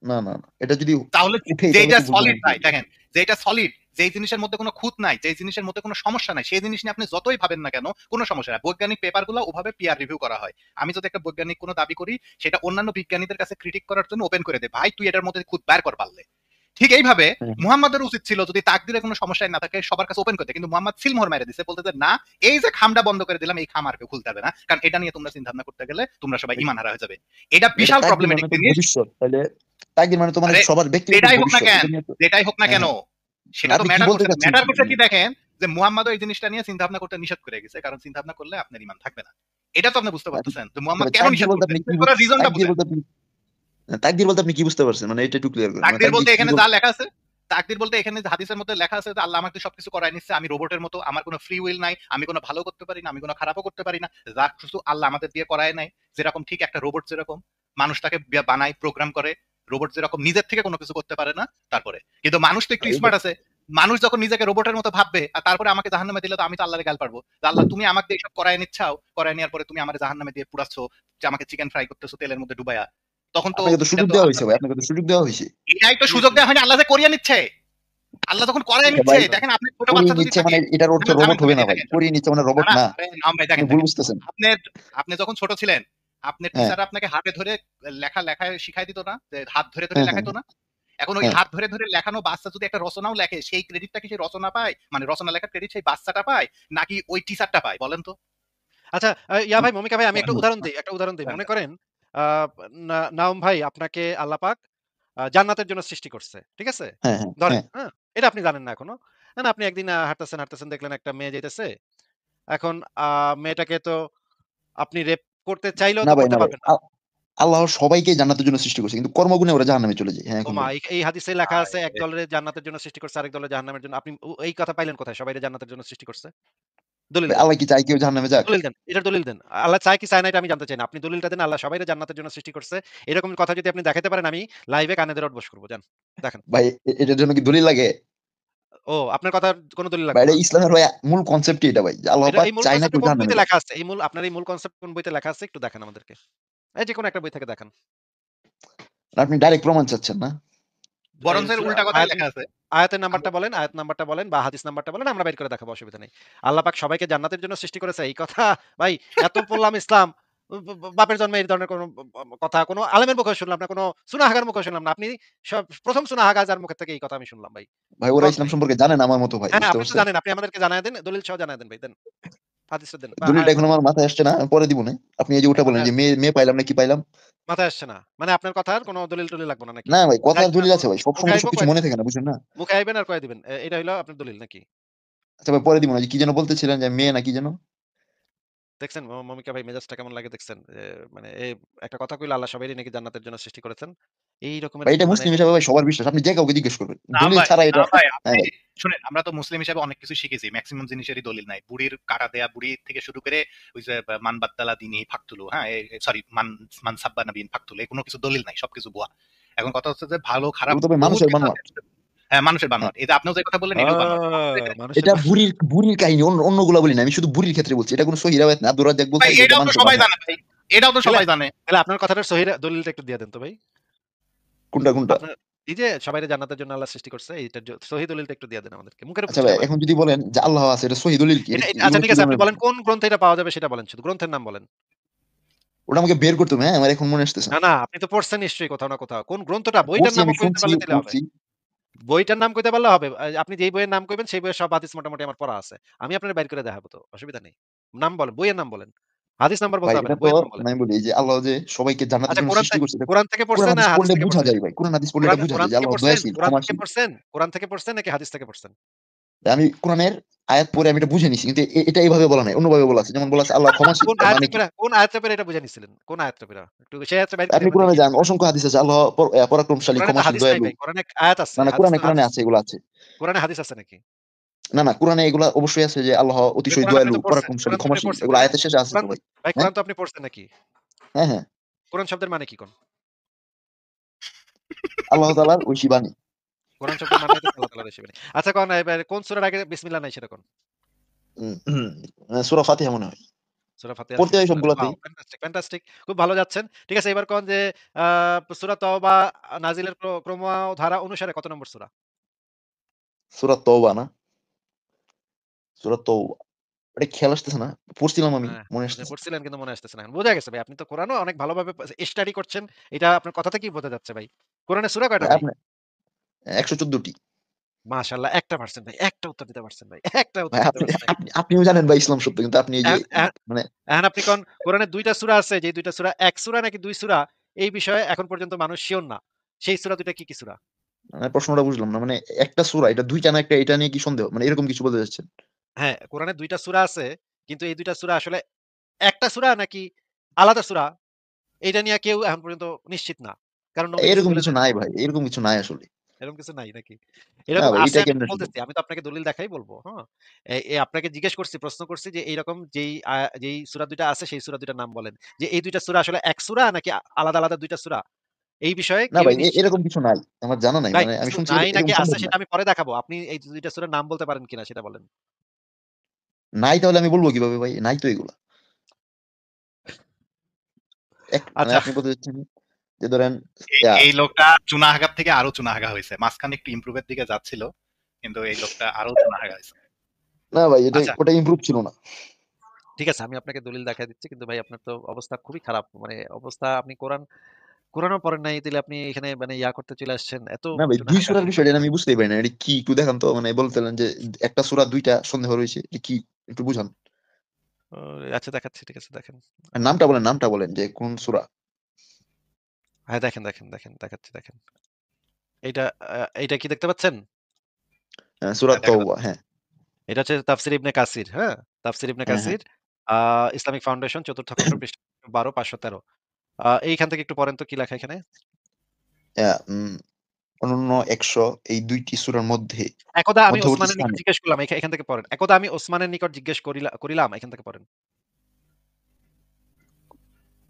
না না না, এটা যদি তাহলে উঠে তাহলে যেটা তো বলবো না সলিড কি ভাই, হবে। দেখেন, যেটা সলিড, যেই জিনিসের মধ্যে কোনো খুঁত নাই, যেই জিনিসের মধ্যে কোনো সমস্যা নাই, সেই জিনিস নিয়ে আপনি যতই ভাবেন না কেন কোনো সমস্যা নাই। বৈজ্ঞানিক পেপার গুলো ওভাবে পিয়ার রিভিউ করা হয়। আমি যদি একটা বৈজ্ঞানিক কোনো দাবি করি, সেটা অন্যান্য বিজ্ঞানীদের কাছে ক্রিটিক করার জন্য ওপেন করে দেয়, ভাই তুই এটার মধ্যে খুঁত বের কর পারলে। ঠিক এইভাবে হ্যাঁ হ্যাঁ। মুহাম্মাদের উচিত ছিল যদি তাকদিরে কোনো সমস্যা না থাকে সবার কাছে ওপেন করতে, কিন্তু মুহাম্মদ সিলমোহর মেরে দিছে, বলতে যে না, এই যে খামটা বন্ধ করে দিলাম, এই খাম আর কেউ খুলতে হবে না, কারণ এটা নিয়ে তোমরা চিন্তা ভাবনা করতে গেলে তোমরা সবাই ঈমান হারা হয়ে যাবে। এটা এটা বিশাল তাকদীর মানে প্রবলেমেটিক তো জিনিস। ভবিষ্যৎ, তাহলে তাকদীর মানে তো মানে আরে সবার ব্যক্তিগত যেটাই হোক না ভবিষ্যৎ, কেন, এটা নিয়ে তো। যেটাই হোক না হ্যাঁ কেন, হ্যাঁ, সেটা তো আপনি কি ম্যাটার বলতে করছে না। চাচ্ছেন ম্যাটার কি করছে মানে? কি দেখেন, যে মুহাম্মদ এই জিনিসটা নিয়ে চিন্তা ভাবনা করতে নিষেধ করে গেছে, কারণ চিন্তা ভাবনা করলে আপনার ঈমান থাকবে না। এটা তো আপনি বুঝতে আপনি পারতেছেন যে মুহাম্মদ তবে কেন নিষেধ করছে, নিষেধ করার রিজনটা তাকদীর বুঝেন। বলতে আপনি, তাকদীর বলতে আপনি কি বুঝতে পারছেন? মানে এটা একটু ক্লিয়ার করেন। মানে তাকদির বলতে তাকদীর কি এখানে বল। যা লেখা আছে, তাকদির বলতে এখানে যে হাদিসের মধ্যে লেখা আছে যে আল্লাহ আমাকে সবকিছু করায় নিচ্ছে, আমি রোবটের মতো, আমার কোনো ফ্রি উইল নাই, আমি কোনো ভালো করতে পারি না, আমি কোনো খারাপও করতে পারি না, যা কিছু আল্লাহ আমাদের দিয়ে করায় নাই। যেরকম ঠিক একটা রোবট যেরকম মানুষটাকে বানায়, প্রোগ্রাম করে, রোবট যেরকম নিজের থেকে কোনো কিছু করতে পারে না, তারপরে কিন্তু মানুষ তো একটু এই যে স্মার্ট আছে। মানুষ যখন নিজেকে রোবটের মতো ভাববে আর তারপরে আমাকে জাহান্নামে দিলে, তো আমি তো আল্লাহরে গাল পারবো যে আল্লাহ তুমি আমাকে এইসব করায় নিচ্ছাও, করায় নেওয়ার পরে তুমি আমার জাহান্নামে দিয়ে পুরাচ্ছ, যে আমাকে চিকেন ফ্রাই করতেছো তেলের মধ্যে ডুবাইয়া, তখন তো আপনাকে তো এটা সুযোগ তো দেওয়া আচ্ছা হয়েছে ভাই, আপনাকে তো সুযোগ দেওয়া হয়েছে। এটাই তো সুযোগ দেওয়া হয়নি, আল্লাহ যে করিয়ে নিচ্ছে। আল্লাহ যখন করাই আচ্ছা নিচ্ছে, ভাই, দেখেন আপনি ছোট করিয়ে বাচ্চা যদি নিচ্ছে থাকে, মানে এটার অর্থ না, রোবট থামেন হবে থামেন, না এই ভাই, দেখেন, করিয়ে নিচ্ছে মানে না রোবট না, না, আরে নাম ভাই, আপনি দেখেন ভুল দেখেন, বুঝতেছেন। আপনার আপনি যখন ছোট ছিলেন, আপনার হ্যাঁ টিচার আপনাকে হাতে ধরে লেখা লেখা শিখাই দিত না, যে হাত ধরে ধরে হ্যাঁ হ্যাঁ লেখাইতো না? এখন ওই হ্যাঁ। হাত ধরে ধরে লেখানো বাচ্চা যদি একটা রচনাও লেখে, সেই ক্রেডিটটা কি সেই রচনা পায়, মানে রচনা লেখার ক্রেডিট সেই বাচ্চাটা পায়, নাকি ওই টিচারটা পায়, বলেন তো? আচ্ছা, ইয়া ভাই, মমিকা ভাই, আমি বলেন একটা তো। উদাহরণ দেই, একটা উদাহরণ দেই। দেন, মনে দেন। করেন আ নাওম ভাই, আপনাকে আল্লাহ পাক জান্নাতের জন্য সৃষ্টি করছে। ঠিক আছে? হ্যাঁ হ্যাঁ ধরেন, হ্যাঁ। হ্যাঁ? এটা আপনি জানেন না এখনো। না, আপনি একদিন হাঁটতেছেন, হাঁটতেছেন, দেখলেন একটা মেয়ে যাইতেছে। এখন মেয়েটাকে তো আপনি রেপ করতে চাইলেও না তো ভাই, করতে না ভাই, পারবেন না। আল্লাহ সবাইকে জান্নাতের জন্য সৃষ্টি করছে, কিন্তু কর্মগুণে ওরা জাহান্নামে চলে যায়। হ্যাঁ, এখন ওমা! বলেন। এই হাদিসে লেখা আছে এক আরে, দলের জান্নাতের জন্য সৃষ্টি করছে, আরেক দলের জাহান্নামের জন্য। আপনি এই কথা পাইলেন কোথায়? সবাইরে জান্নাতের জন্য সৃষ্টি করছে? দলিল ভাই, দেন। আল্লাহ কি চায় কেউ জাহান্নামে যাক? দলিল দেন। এটার দলিল দেন। আল্লাহ চায় কি চায় না এটা আমি জানতে চাই না। আপনি দলিলটা দেন, আল্লাহ সবাইরে জান্নাতের জন্য সৃষ্টি করছে। এরকম কথা যদি আপনি দেখাইতে পারেন, আমি লাইভে কানে ধরে উঠবস করব। যান, দেখান। ভাই, এটার জন্য কি দলিল লাগে? ও, আপনার কথার কোনো দলিল ভাই, লাগবে এটা না। ইসলামের ভাই মূল কনসেপ্টই এটা ভাই, যে আল্লাহ এটা পাক এই মূল চায় না কনসেপ্টটা কেউ কোন জাহান্নামে বইতে যাক। লেখা আছে? আপনার এই মূল কনসেপ্ট কোন বইতে লেখা আছে একটু দেখান আমাদেরকে। এই যেকোনো একটা বই থেকে দেখান। আপনি ডাইরেক্ট প্রমাণ চাচ্ছেন না? বরঞ্চ এর সূরা উল্টা কথাই লেখা আছে। আয়াতের নাম্বারটা বলেন, আয়াত নাম্বারটা বলেন বা হাদিস নাম্বারটা বলেন, আমরা বের করে দেখাবো, অসুবিধা নেই। আল্লাহ পাক সবাইকে জান্নাতের জন্য সৃষ্টি করেছে এই কথা ভাই, এত পড়লাম ইসলাম, বাপের জন্মে এই ধরনের কোনো কথা কোনো আলেমের মুখে শুনলাম না, কোনো সুনাহাগার মুখে শুনলাম না। আপনি প্রথম সুনাহাগা যার মুখের থেকে এই কথা আমি শুনলাম ভাই। ভাই, ওরা কন ইসলাম ভাই। সম্পর্কে জানে না আমার মতো ভাই, হ্যাঁ, বুঝতে আপনি তো পারছেন? জানেন, আপনি আমাদেরকে জানায় দেন, দলিল সহ জানায় দেন ভাই, দেন। হাদিসটা দেন বা দলিলটা আয়াতটা এখন দেন। আমার মাথায় আসছে না, আমি পরে দিব না। আপনি এই যে ওটা বলেন মাথায় যে আসছে মেয়ে মেয়ে পাইলাম না কি পাইলাম। মাথায় আসছে না। মানে আপনার কথার কোনো দলিল-টলিল লাগবে না নাকি? না ভাই, কথার যাইতে না, দলিল আছে ভাই, মুখে সবসময় তো আইব সবকিছু কয়ে মনে দিবেন। থাকে না, বুঝেন না? মুখে আইবেন আর কয়ে দিবেন। এটা হইলো আপনার দলিল নাকি? আচ্ছা ভাই, পরে দিব না। যে কি যেন বলতেছিলেন, যে মেয়ে না কি যেন? দেখছেন মমিকা ভাই, মেজাজটা কেমন লাগে দেখছেন? মানে একটা কথা কইলে আল্লাহ সবাইরই নাকি জান্নাতের জন্য সৃষ্টি করেছেন। এই রকমের ভাই, এটা মানে মুসলিম হিসাবে ভাই সবার বিশ্বাস, আপনি যে কাউকে জিজ্ঞেস করবেন না দলিল ভাই, ছাড়া না এটা। ভাই, হ্যাঁ আপনি ভাই। শুনেন, আমরা তো মুসলিম হিসেবে অনেক কিছু শিখেছি, ম্যাক্সিমাম জিনিসেরই দলিল নাই। বুড়ির কাটা দেয়া, বুড়ি থেকে শুরু করে ওই যে মান বাদ্দালা দিনই ফাকতুলু, হ্যাঁ, সরি, মান সাব্বা নাবিন ফাকতুলু, কোনো কিছু দলিল নাই, সবকিছু ভুয়া। এখন কথা হচ্ছে যে ভালো খারাপ এগুলো তো ভাই বহুত মানুষের কিছু আছে। বানোয়াট। হ্যাঁ, মানুষের হ্যাঁ, বানোয়াট। এই যে আপনিও যে কথা বললেন, এটাও বানোয়াট। মানুষের এটা বুড়ির বুড়ির কাহিনী, অন্যগুলা বলি না, আমি শুধু বুড়ির ক্ষেত্রে বলছি। এটা কোনো সহি রাওয়ায়াত না, আব্দুর রাজ্জাক ভাই, বলছে যে এটা এটাও তো মানুষের সবাই বানোয়াট। জানে ভাই, এটাও তো তাহলে সবাই জানে। তাহলে আপনার কথাটার সহিহ দলিলটা একটু দিয়ে দেন তো ভাই। কোনটা কোনটা? আপনার এই যে সবাইরে জান্নাতের জন্য আল্লাহ সৃষ্টি করছে, এইটার সহিহ দলিলটা একটু দিয়ে দেন আমাদেরকে। মুখের উপর আচ্ছা ভাই, ছুঁড়ে মারেন। এখন যদি বলেন যে আল্লাহ আছে, এটা সহি দলিল কি? এটা আচ্ছা, এগুলো ঠিক কি আছে, আপনি ধরনের বলেন প্রশ্ন? কোন গ্রন্থে এটা পাওয়া যাবে সেটা বলেন, শুধু গ্রন্থের নাম বলেন। ওটা আমাকে বের করতে হবে। হ্যাঁ, আমার এখন মনে আসতেছে না, না। না, আপনি তো পড়ছেন নিশ্চয়ই কোথাও না কোথাও। কোন গ্রন্থটা? বইটার পড়ছি, আমি নামও কইতে শুনছি পারলে দিলে হবে। পড়ছি। বইটার নাম কইতে পারলে হবে। আপনি যেই বইয়ের নাম কইবেন সেই বইয়ের সব হাদিস মোটামুটি আমার পড়া আছে। আমি আপনারে বাইর করে দেখাবো তো, অসুবিধা নেই। নাম বলেন, বইয়ের নাম বলেন। হাদিস নাম্বার বলতে ভাই, হবে এটা না, তো বইয়ের নাম বলেন। আমি বলি যে আল্লাহ যে সবাইকে জান্নাতের আচ্ছা, জন্য সৃষ্টি করছে, এটা কোরআন থেকে কোরআন পড়ছেন না হাদিস হাদিস পড়লে থেকে বুঝা পড়ছেন? যায় ভাই, কোরআন হাদিস পড়লে এটা বুঝা যায় যে আল্লাহ দয়াশীল, ক্ষমাশীল। কোরআন থেকে পড়ছেন নাকি হাদিস থেকে পড়ছেন? আমি কোরআনের আয়াত পড়ে আমি এটা বুঝে নিছি, কিন্তু এটা এইভাবে বলা নাই, অন্যভাবে বলা আছে। যেমন বলা আছে আল্লাহ ক্ষমাশীল, কোন এর আয়াতটা মানে কি? পইড়া কোন আয়াতটা পইড়া এটা বুঝে নিছিলেন? কোন আয়াতটা পইড়া? একটু সেই আয়াতটা বাইর করে আপনি দেন না কোরআনে দেখি যান, এটা পইড়া। অসংখ্য হাদিস আছে, আল্লাহ পরাক্রমশালী, কোরআনে তো ক্ষমাশীল, হাদিস নাই দয়ালু। ভাই। কোরআনে আয়াত আছে। না না, হাদিস কোরআনে তো কোরআনে আছে, এগুলো আছে। কোরআনে হাদিস আছে নাকি? না না, কোরআনে এগুলা অবশ্যই আছে যে আল্লাহ ওই অতিশয় কোরআন আপনি দয়ালু, তো পড়ছেন। পরাক্রমশালী, কোরআন তো আপনি ক্ষমাশীল, পড়ছেন এগুলো তাই না? আয়াতের শেষে আছে কোরআন তো ভাই। ভাই, হ্যাঁ কোরআন তো আপনি পড়ছেন নাকি? হ্যাঁ হ্যাঁ। কোরআন শব্দের মানে কি কোন? আল্লাহ তাআলার ঐশী বাণী। কোরআন শব্দের মানে হইতেছে আল্লাহ তাআলার রেসিপি। আচ্ছা, কোন এবার কোন সূরার আগে বিসমিল্লাহ নাই সেটা কোন? সূরা ফাতিহা মনে হয় সূরা ফাতিহার আগে পড়তে হয় বিসমিল্লাহ। সবগুলাতেই। ওয়াও! Fantastic, fantastic. খুব ভালো যাচ্ছেন। ঠিক আছে, এবার কোন যে আ সূরা তওবা নাজিলের ক্রম ধারা অনুসারে কত নম্বর সূরা? সূরা তওবা না? সূরা তওবা। এটা খেয়াল আসতেছে না। পড়ছিলাম আমি, হ্যাঁ, মনে আপনি আসতেছে। পড়ছিলেন কিন্তু মনে আসতেছে না। বোঝা গেছে ভাই, আপনি তো কোরআনও অনেক ভালোভাবে স্টাডি করছেন। এটা আপনার কথা থেকেই বোঝা যাচ্ছে ভাই। কোরআনের সূরা কয়টা ভাই, ভাই? আপনি ১১৪ টি। মাশাআল্লাহ, একটা পারছেন ভাই। একটা উত্তর দিতে পারছেন ভাই। একটা উত্তর ভাই, দিতে আপনি পারছেন। আপনি আপনিও জানেন ভাই ইসলাম সত্য, কিন্তু আপনি এই যে এখন এখন মানে এখন আপনি কোন কোরআনে ২ টা সূরা আছে, যে ২ টা সূরা ১ সূরা নাকি ২ সূরা, এই বিষয়ে এখন পর্যন্ত মানুষ সিওর না। সেই সূরা ২ টা কি সূরা? মানে প্রশ্নটা বুঝলাম না। মানে একটা সূরা, এটা ২ টা না একটা, এটা নিয়ে কি সন্দেহ? মানে এরকম কিছু বলতে চাচ্ছেন? হ্যাঁ, কোরআনে ২ টা সূরা আছে। কিন্তু এই ২ টা সূরা আসলে একটা সূরা নাকি আলাদা সূরা, এইটা নিয়ে কেউ এখন পর্যন্ত নিশ্চিত না। কারণ নবী রাসূল এরকম কিছু বলেছেন, নাই ভাই। এরকম কিছু নাই আসলে। এরকম কিছু নাই নাকি? না এরকম ভাই, আছে, এটা আমি তো কেমনে সম্ভব? বলতেছি। আমি তো আপনাকে দলিল দেখাই বলবো। হ্যাঁ? আপনাকে জিজ্ঞেস করছি, প্রশ্ন করছি যে এইরকম যেই সূরা ২ টা আছে সেই সূরা ২ টার নাম বলেন। যে এই ২ টা সূরা আসলে এক সূরা নাকি আলাদা, আলাদা ২ টা সূরা? এই বিষয়ে না কেউই ভাই, নিশ্চিত না। এরকম কিছু নাই। আমার জানা নাই। ভাই, মানে আমি কিছু শুনছি নাই নাকি এরকম আছে সম্ভব না। সেটা আমি পরে দেখাবো। আপনি এই ২ টা সূরার নাম বলতে পারেন কিনা সেটা বলেন। নাই তাহলে আমি বলব কিভাবে ভাই? নাই তো এগুলা। মানে আচ্ছা, আপনি বলতে চাচ্ছেন যে ধরেন এই ইয়া এই লোকটা চুনাহাগা থেকে আরো চুনাহাগা হয়েছে, মাঝখানে একটু ইমপ্রুভের দিকে যাচ্ছিল, কিন্তু এই লোকটা আরো গুনাহ গাইছে। না ভাই, এটা আচ্ছা, ওটা ইমপ্রুভ ছিল না। ঠিক আছে, আমি আপনাকে দলিল দেখায় দিচ্ছি। কিন্তু ভাই আপনার তো অবস্থা খুবই খারাপ। মানে অবস্থা, আপনি কোরআনও পড়েন নাই, তাইলে আপনি এখানে মানে করতে চলে আসছেন। এত না ভাই, গুনাহ 2 গান। সূরার বিষয়টা আমি বুঝতেই পারি না। এটা কি একটু দেখান তো, মানে বলতেলেন যে একটা সূরা 2টা সন্দেহ রয়েছে। এটা কি একটু বুঝান। ও আচ্ছা, দেখাচ্ছি। ঠিক আছে, দেখেন। আর আ নামটা বলেন যে কোন সূরা? হ্যাঁ, দেখেন, দেখাচ্ছি, দেখেন। এইটা এইটা কি দেখতে পাচ্ছেন? সূরা হ্যাঁ, দেখা তাওবা, যাচ্ছে। হ্যাঁ। এটা হচ্ছে তাফসীর ইবনে কাসির, হ্যাঁ? তাফসীর ইবনে হ্যাঁ, হ্যাঁ। কাসির, ইসলামিক ফাউন্ডেশন ৪র্থ খণ্ড পৃষ্ঠা ১২ ৫১৩। এইখান থেকে একটু পড়েন তো কি লেখা এখানে? আ উম অনন্য ১০০ এই ২ টি সূরার মধ্যে একদা আমি মধ্যবর্তী ওসমানের নিকট স্থানে জিজ্ঞেস করলাম, এখান থেকে পড়েন। একদা আমি ওসমানের নিকট জিজ্ঞেস করিলাম, এখান থেকে পড়েন।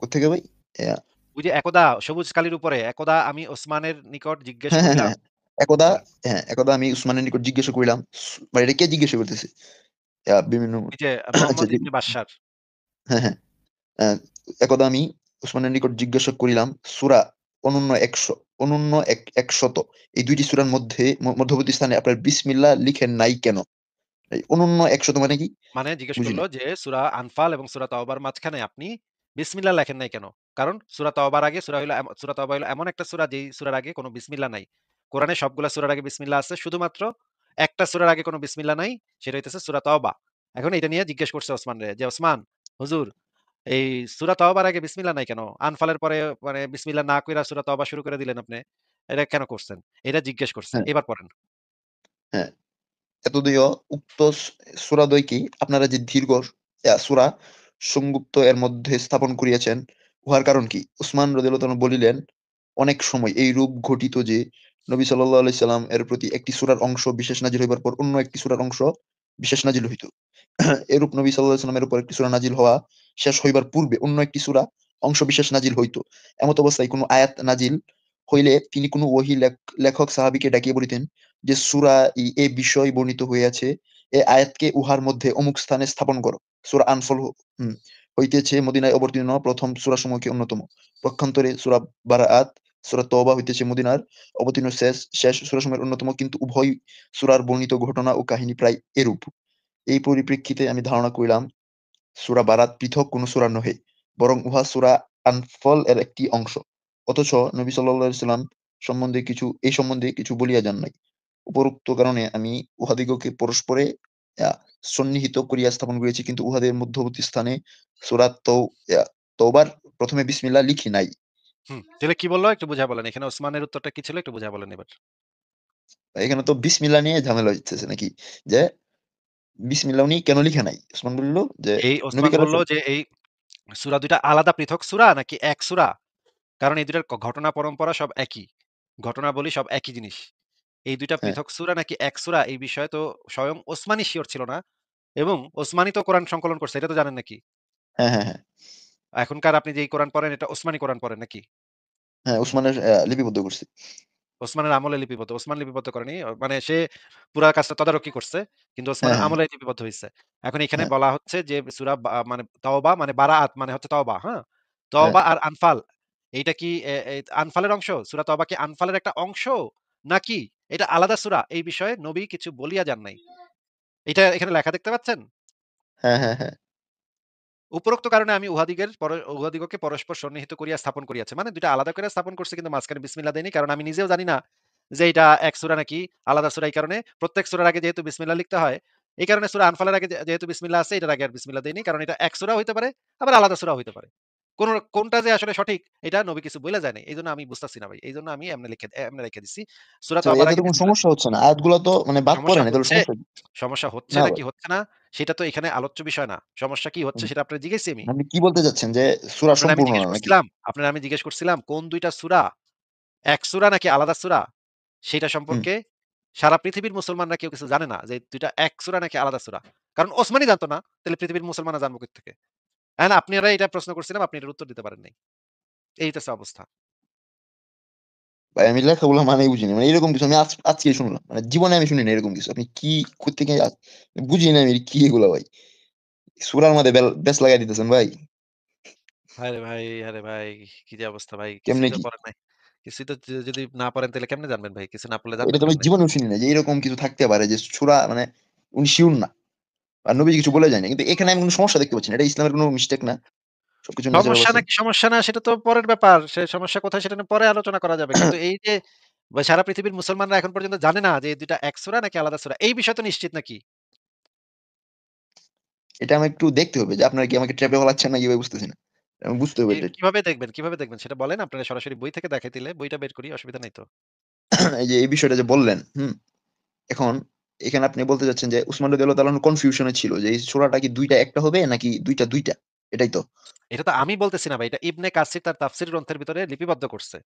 কোত্থেকে ভাই? অ্যা ওই যে একদা সবুজ কালির উপরে, একদা আমি ওসমানের নিকট জিজ্ঞেস হ্যাঁ, হ্যাঁ, করিলাম। হ্যাঁ। একদা পড়েন। একদা আমি উসমানের নিকট জিজ্ঞাসা করিলাম। মানে এটা কে জিজ্ঞাসা করতেছে? বিভিন্ন ওই যে আচ্ছা মোহাম্মদ জি। ইবনে বাশশার। হ্যাঁ, হ্যাঁ। অ্যা একদা আমি উসমানের নিকট জিজ্ঞাসা করিলাম, সূরা অনন্য ১০০ অনন্য ১০০ এই ২ টি সূরার মধ্যে মধ্যবর্তী স্থানে আপনার বিসমিল্লাহ লিখেন নাই কেন? এই অনন্য ১০০ মানে কি? মানে জিজ্ঞেস বুঝি করল না। যে সূরা আনফাল এবং সূরা তাওবার মাঝখানে আপনি বিসমিল্লাহ লেখেন নাই কেন? কারণ সূরা তাওবার আগে সূরা তাওবা হলো এমন একটা সূরা যেই সূরার আগে কোনো বিসমিল্লাহ নাই। কোরআনে সবগুলা সূরার আগে বিসমিল্লাহ আছে। শুধুমাত্র একটা সূরার আগে কোনো বিসমিল্লাহ নাই। সেটা হইতেছে সূরা তাওবা। এখন এটা নিয়ে জিজ্ঞেস করছে ওসমানরে যে, "ওসমান, হুজুর, এই সূরা তাওবার আগে বিসমিল্লাহ নাই কেন? আনফালের পরে মানে বিসমিল্লাহ না কইরা সূরা তাওবা শুরু করে দিলেন আপনি। এটা কেন করছেন?" এটা জিজ্ঞেস করছে। হ্যাঁ, এবার পড়েন। হ্যাঁ। এতদীয় উক্ত সূরাদ্বয়কে আপনারা যে দীর্ঘ সূরা সংযুক্ত এর মধ্যে স্থাপন করিয়াছেন, উহার কারণ কি? উসমান রাদিয়াল্লাহু তাআলা বলিলেন, অনেক সময় এইরূপ ঘটিত যে, নবী সাল্লাল্লাহু আলাইহি সাল্লাম এর প্রতি একটি সূরার অংশ বিশেষ নাজিল হইবার পর অন্য একটি সূরার অংশ বিশেষ নাজিল হইত। এরূপ নবী সাল্লাল্লাহু আলাইহি সাল্লামের উপর একটি সূরা নাজিল হওয়া শেষ হইবার পূর্বে অন্য একটি সূরা অংশ বিশেষ নাজিল হইত। এমত অবস্থায় কোন আয়াত নাজিল হইলে তিনি কোন ওহী লেখক সাহাবীকে ডাকিয়া বলিতেন যে, সূরা এ বিষয় বর্ণিত হইয়াছে, এ আয়াতকে উহার মধ্যে অমুক স্থানে স্থাপন করো। সূরা আনফল হইতেছে মদীনায় অবতীর্ণ প্রথম সূরাসমূহকে অন্যতম। পক্ষান্তরে সূরা বারাআত, সূরা তওবা হইতেছে মদীনার অবতীর্ণ শেষ সূরাসমূহের অন্যতম, কিন্তু উভয় সূরার বর্ণিত ঘটনা ও কাহিনী প্রায় এরূপ। এই পরিপ্রেক্ষিতে আমি ধারণা করিলাম, সূরা বারাত পৃথক কোন সূরা নহে, বরং উহা সূরা আনফল এর একটি অংশ। অথচ নবী সাল্লাল্লাহু আলাইহি সাল্লাম এই সম্বন্ধে কিছু বলিয়া যান নাই। উপরোক্ত কারণে আমি উহাদিগকে পরস্পরে আ সন্নিহিত করিয়া স্থাপন করিয়াছি, কিন্তু উহাদের মধ্যবর্তী স্থানে সূরা তওবার ১ম এ বিসমিল্লাহ লিখি নাই। তাহলে কি বলল একটু বুঝায় বলেন। এখানে ওসমানের উত্তরটা কি ছিল একটু বুঝায় বলেন এবার। এখানে তো বিসমিল্লাহ নিয়ে ঝামেলা হইতেছে নাকি? যে বিসমিল্লাহ উনি কেন লিখে নাই? ওসমান বলিল যে, এই নবী ওসমান বলল করিম যে এই সূরা ২ টা আলাদা পৃথক সূরা নাকি এক সূরা? কারণ এই ২ টার ঘটনা পরম্পরা সব একই। ঘটনাবলী সব একই জিনিস। এই ২ টা হ্যাঁ, পৃথক সূরা নাকি এক সূরা, এই বিষয়ে তো স্বয়ং ওসমানই সিওর ছিল না। এবং ওসমানই তো কোরআন সংকলন করছে। এটা তো জানেন নাকি? হ্যাঁ, হ্যাঁ, হ্যাঁ। এখনকার আপনি যেই কোরআন পড়েন এটা ওসমানী কোরআন পড়েন নাকি? হ্যাঁ, ওসমানের লিপিবদ্ধ করছি। ওসমানের আমলে লিপিবদ্ধ। ওসমান লিপিবদ্ধ করেনি। মানে সে পুরা কাজটা তদারকি করছে। কিন্তু হ্যাঁ, ওসমানের হ্যাঁ, আমলে লিপিবদ্ধ হইছে। এখন এখানে হ্যাঁ, বলা হচ্ছে যে সূরা মানে তাওবা মানে বারাআত মানে হচ্ছে তাওবা, হ্যাঁ? হ্যাঁ, তাওবা আর আনফাল, এইটা কি আনফালের অংশ? সূরা তাওবা কি আনফালের একটা অংশ? নাকি এটা আলাদা সূরা? এই বিষয়ে নবী কিছু বলিয়া যান নাই। এটা এখানে লেখা দেখতে পাচ্ছেন? হ্যাঁ, হ্যাঁ, হ্যাঁ, উপরোক্ত কারণে আমি উহাদিগকে পরস্পর সন্নিহিত করিয়া স্থাপন করিয়াছি। মানে ২ টা আলাদা করে স্থাপন করছি, কিন্তু মাঝখানে বিসমিল্লাহ দেইনি। কারণ আমি নিজেও জানি না যে এটা এক সূরা নাকি আলাদা সূরা। এই কারণে প্রত্যেক সূরার আগে যেহেতু বিসমিল্লাহ লিখতে হয়, এই কারণে সূরা আনফালের আগে যেহেতু বিসমিল্লাহ আছে, এটার আগে আর বিসমিল্লাহ দেইনি। কারণ এটা এক সূরা হইতে পারে, আবার আলাদা সূরাও হইতে পারে। কোনটা যে আসলে সঠিক এটা নবী কিছু বইলা যায় নাই। এইজন্য আমি বুঝতাছি না ভাই। এইজন্য আমি এমনে রেখে দিছি। সূরা আচ্ছা ভাই, তাওবার এতে আগে তো কোনো বিসমিল্লাহ। সমস্যা হচ্ছে না। আয়াতগুলা তো মানে বাদ পড়ে সমস্যা নাই। তাহলে হচ্ছে, সমস্যা কি? সমস্যা হচ্ছে না নাকি ভাই। হচ্ছে না সেটা তো এখানে আলোচ্য বিষয় না। সমস্যা কি হচ্ছে হুম, সেটা আপনারে জিজ্ঞেসি আমি। আপনি কি বলতে চাচ্ছেন যে সূরা সম্পূর্ণ না নাকি? আপনারে আমি জিজ্ঞেস করছিলাম কোন ২ টা সূরা, এক সূরা নাকি আলাদা সূরা? সেইটা হুম। সম্পর্কে সারা পৃথিবীর মুসলমানরা কেউ কিছু জানে না যে ২ টা এক সূরা নাকি আলাদা সূরা। কারণ ওসমানই জানতো না। তাহলে পৃথিবীর মুসলমানরা জানবে কোত্থেকে? এখন আপনারা এটা প্রশ্ন করছিলাম, আপনি এটার উত্তর দিতে পারেন নাই। এই হইতেছে অবস্থা। ভাই আমি লেখাগুলা মানেই বুঝি না। মানে এরকম কিছু আমি আজকেই শুনলাম। মানে জীবনে আমি শুনি নাই এরকম কিছু। আপনি কি কোত্থেকে বুঝি না আমি কি এগুলা ভাই? সূরার মধ্যে বেস লাগাই দিতেছেন ভাই। আরে ভাই, কি যে অবস্থা ভাই! কিছুই কেমনে তো কি? করার নাই। কিছুই তো যদি না পড়েন তাহলে কেমনে জানবেন ভাই? কিছু না পড়লে এটা জানবেন তো আমি কেমনে? জীবনেও শুনি না যে এরকম কিছু থাকতে পারে যে সূরা মানে উনি সিউর না। আর নবীজি কিছু বলে যায় না। কিন্তু এখানে আমি কোন সমস্যা দেখতে পাচ্ছি না। এটা ইসলামের কোন মিস্টেক না। সবকিছু ন্যাচারাল সমস্যা আছে। নাকি সমস্যা না সেটা তো পরের ব্যাপার। সে সমস্যা কোথায় সেটা নিয়ে পরে আলোচনা করা যাবে। কিন্তু এই যে সারা পৃথিবীর মুসলমানরা এখন পর্যন্ত জানে না যে এই ২ টা এক সূরা নাকি আলাদা সূরা। এই বিষয় তো নিশ্চিত নাকি? এটা আমার একটু দেখতে হবে যে আপনারা কি আমাকে ট্র্যাপে ফেলাচ্ছেন নাকি ভাই বুঝতেছি না। আমি বুঝতে হবে এটা। কিভাবে দেখবেন, কিভাবে দেখবেন সেটা বলেন। আপনারা সরাসরি বই থেকে দেখাই দিলে বইটা বের করি, অসুবিধা নাই তো। এই যে এই বিষয়টা যে বললেন, এখন এখানে আপনি বলতে চাচ্ছেন যে উসমান রাদিয়াল্লাহু তাআলা আনহু কনফিউশন এ ছিল যে এই সূরাটা কি ২ টা একটা হবে নাকি ২ টা ২ টা? এটাই তো? এটা তো আমি বলতেছি না ভাই। এটা ইবনে কাসির তার তাফসীর গ্রন্থের ভিতরে লিপিবদ্ধ করছে।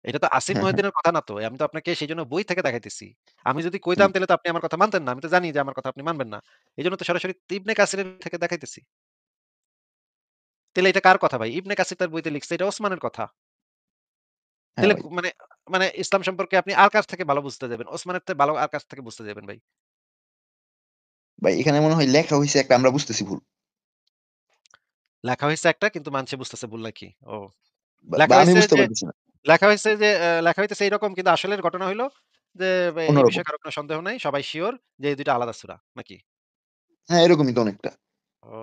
এটা তো আসিফ হ্যাঁ, হ্যাঁ। মহিউদ্দিনের কথা না তো। আমি তো আপনাকে সেইজন্য বই থেকে দেখাইতেছি। আমি যদি হুম। কইতাম তাহলে তো আপনি আমার কথা মানতেন না। আমি তো জানি যে আমার কথা আপনি মানবেন না। এজন্য তো সরাসরি ইবনে কাসিরের থেকে দেখাইতেছি। তাইলে এটা কার কথা ভাই? ইবনে কাসির তার বইতে লিখছে এটা ওসমানের কথা। হ্যাঁ তাইলে ভাই। মানে মানে ইসলাম সম্পর্কে আপনি আর কাছ থেকে ভালো বুঝতে যাবেন? ওসমানের থেকে ভালো আর কাছ থেকে বুঝতে যাবেন ভাই? ভাই এখানে মনে হয় লেখা হইছে একটা আমরা বুঝতেছি ভুল। লেখা হইছে একটা কিন্তু মানুষে বুঝতেছে ভুল নাকি? ও। বা লেখা আমি হইছে বুঝতে যে পারতেছি না। লেখা হইতেছে এইরকম কিন্তু আসলের ঘটনা হইলো যে এই অন্যরকম। বিষয়ে কারো কোনো সন্দেহ নাই। সবাই সিউর যে এই ২ টা আলাদা সূরা নাকি? হ্যাঁ, এরকমই তো অনেকটা। ও।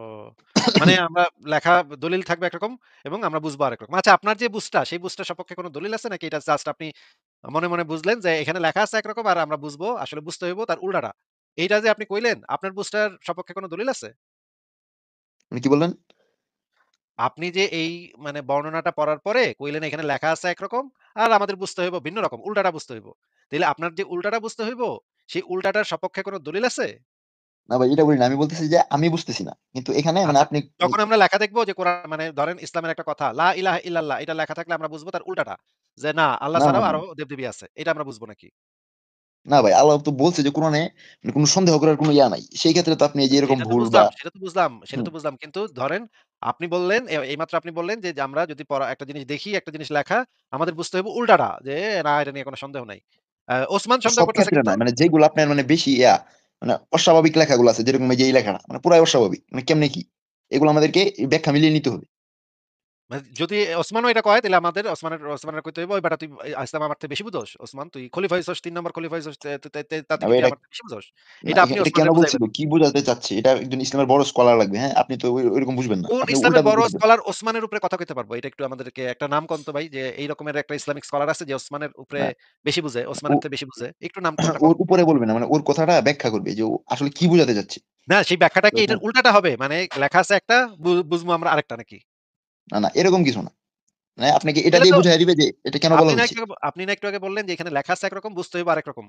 মানে আমরা লেখা দলিল থাকবে একরকম এবং আমরা বুঝবো আরেক রকম। আচ্ছা আপনার যে বুঝটা সেই বুঝটার সপক্ষে কোনো দলিল আছে নাকি এটা জাস্ট আপনি মনে, মনে বুঝলেন যে এখানে লেখা আছে একরকম আর আমরা বুঝবো আসলে বুঝতে হইব তার উল্টাটা। এইটা যে আপনি কইলেন আপনার বুঝটার সপক্ষে কোনো দলিল আছে? মানে কি বললেন? আপনি যে এই মানে বর্ণনাটা পড়ার পরে কইলেন এখানে লেখা আছে একরকম আর আমাদের বুঝতে হইব ভিন্ন রকম, উল্টাটা বুঝতে হইব। তাইলে আপনার যে উল্টাটা বুঝতে হইব, সেই উল্টাটার সপক্ষে কোনো দলিল আছে? না ভাই এটা বলি না। আমি বলতেছি যে আমি বুঝতেছি না। কিন্তু এখানে মানে আচ্ছা, আপনি যখন আমরা লেখা দেখব যে কোরআন মানে ধরেন ইসলামের একটা কথা, লা ইলাহা ইল্লাল্লাহ এটা লেখা থাকলে আমরা বুঝবো তার উল্টাটা। যে না আল্লাহ না, না, ছাড়াও না। আরো দেব-দেবী আছে। এটা আমরা বুঝবো নাকি? না ভাই আল্লাহ তো বলছে যে কোরআনে মানে কোন সন্দেহ করার কোন ইয়া নাই। সেই ক্ষেত্রে তো আপনি এই যে এরকম এটা তো ভুল বা বুঝলাম, সেটা তো বুঝলাম, সেটা হুম, তো বুঝলাম। কিন্তু ধরেন আপনি বললেন এইমাত্র আপনি বললেন যে আমরা যদি একটা জিনিস দেখি, একটা জিনিস লেখা, আমাদের বুঝতে হবে উল্টাটা। যে না এটা নিয়ে কোন সন্দেহ নাই। ওসমান সন্দেহ সব করতেছে ক্ষেত্রে কিন্তু না। মানে যেগুলো আপনার মানে বেশি ইয়া মানে অস্বাভাবিক লেখাগুলো আছে যেরকম এই যে এই লেখাটা মানে পুরাই অস্বাভাবিক। মানে কেমনে কি? এগুলো আমাদেরকে ব্যাখ্যা মিলিয়ে নিতে হবে। মানে যদি ওসমানও এটা কয় তাহলে আমাদের ওসমানের কইতে হইব, "ওই বেটা তুই ইসলাম আমার থেকে বেশি বুঝোস? ওসমান তুই খলিফা হইছস, ৩ নম্বর খলিফা হইছস, তাতে না কি ভাই তুই এটা আমার থেকে বেশি বুঝোস?" না এটা আপনি এটা কেন ওসমানের বলছিল? বুঝাইবেন। কি বোঝাতে চাচ্ছে? এটা একজন ইসলামের বড় স্কলার লাগবে, হ্যাঁ? আপনি তো ঐরকম বুঝবেন না। কোন আপনি উল্টা ইসলামের বড় বুঝবেন। স্কলার ওসমানের উপরে কথা কইতে পারবো? এটা একটু আমাদেরকে একটা নাম কোন তো ভাই যে এই রকমের একটা ইসলামিক স্কলার আছে যে ওসমানের উপরে না বেশি বুঝে, ও ওসমানের থেকে বেশি বুঝে। একটু নাম কোনটা কোন। ওর উপরে বলবে না। মানে ওর কথাটা ব্যাখ্যা করবে যে ও আসলে কি বোঝাতে চাচ্ছে। না সেই ব্যাখ্যাটা কি বুঝছেন? এটার উল্টাটা হবে? মানে লেখা আছে একটা বুঝবো আমরা আরেকটা নাকি? না, না এরকম কিছু না। মানে আপনাকে এটা তাইলে দিয়ে তো বুঝাইয়া দিবে যে এটা কেন বলা হইছে। আপনি না একটু আগে বললেন যে এখানে লেখা আছে একরকম বুঝতে হইব আরেক রকম।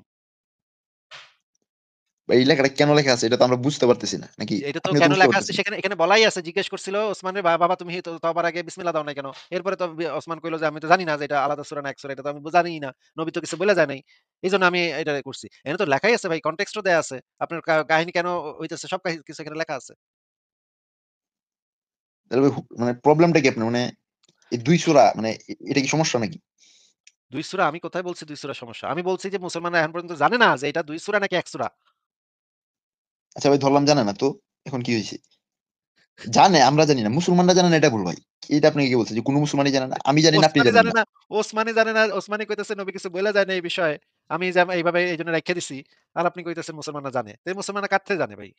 বা এই লেখাটা কেন লেখা আছে এটা তো আমরা বুঝতে পারতেছি না। নাকি এটা তো আপনিও তো কেন বুঝতে লেখা আছে পারতেছেন? সেখানে এখানে বলাই আছে জিজ্ঞেস করছিল ওসমানের বাবা তুমি তো তওবার আগে বিসমিল্লাহ দাও নাই কেন? এরপরে তো ওসমান কইল যে আমি তো জানি না যে এটা আলাদা সূরা না এক সূরা এটা তো আমি জানিই না। নবী তো কিছু বলে যায় নাই। এজন্য আমি এটা করছি। এখানে তো লেখাই আছে ভাই কনটেক্সট ও দেয়া আছে। আপনার কাহিনী কেন হইতেছে সব কিছু এখানে লেখা আছে। তাহলে ভাই মানে প্রবলেমটা কি আপনার? মানে এই ২ সূরা মানে এটা কি সমস্যা নাকি? ২ সূরা আমি কোথায় বলছি ২ সূরা সমস্যা? আমি বলছি যে মুসলমানরা এখন পর্যন্ত জানে না যে এটা ২ সূরা নাকি ১ সূরা। আচ্ছা ভাই ধরলাম জানে না তো এখন কি হইছে? জানে আমরা জানি না। মুসলমানরা জানে না এটা ভুল ভাই। এটা আপনাকে কে বলছে যে কোন মুসলমানই জানে না? আমি জানি না আপনি ওসমানী জানেন জানে না। না, ওসমানী জানে না, ওসমানী কইতেছে নবী কিছু বইলা যায় না এই বিষয়ে। আমি এইভাবে এইজন্য রাইখা দিছি। আর আপনি কইতেছেন মুসলমানরা জানে। তো এই মুসলমানরা কার থেকে জানে ভাই?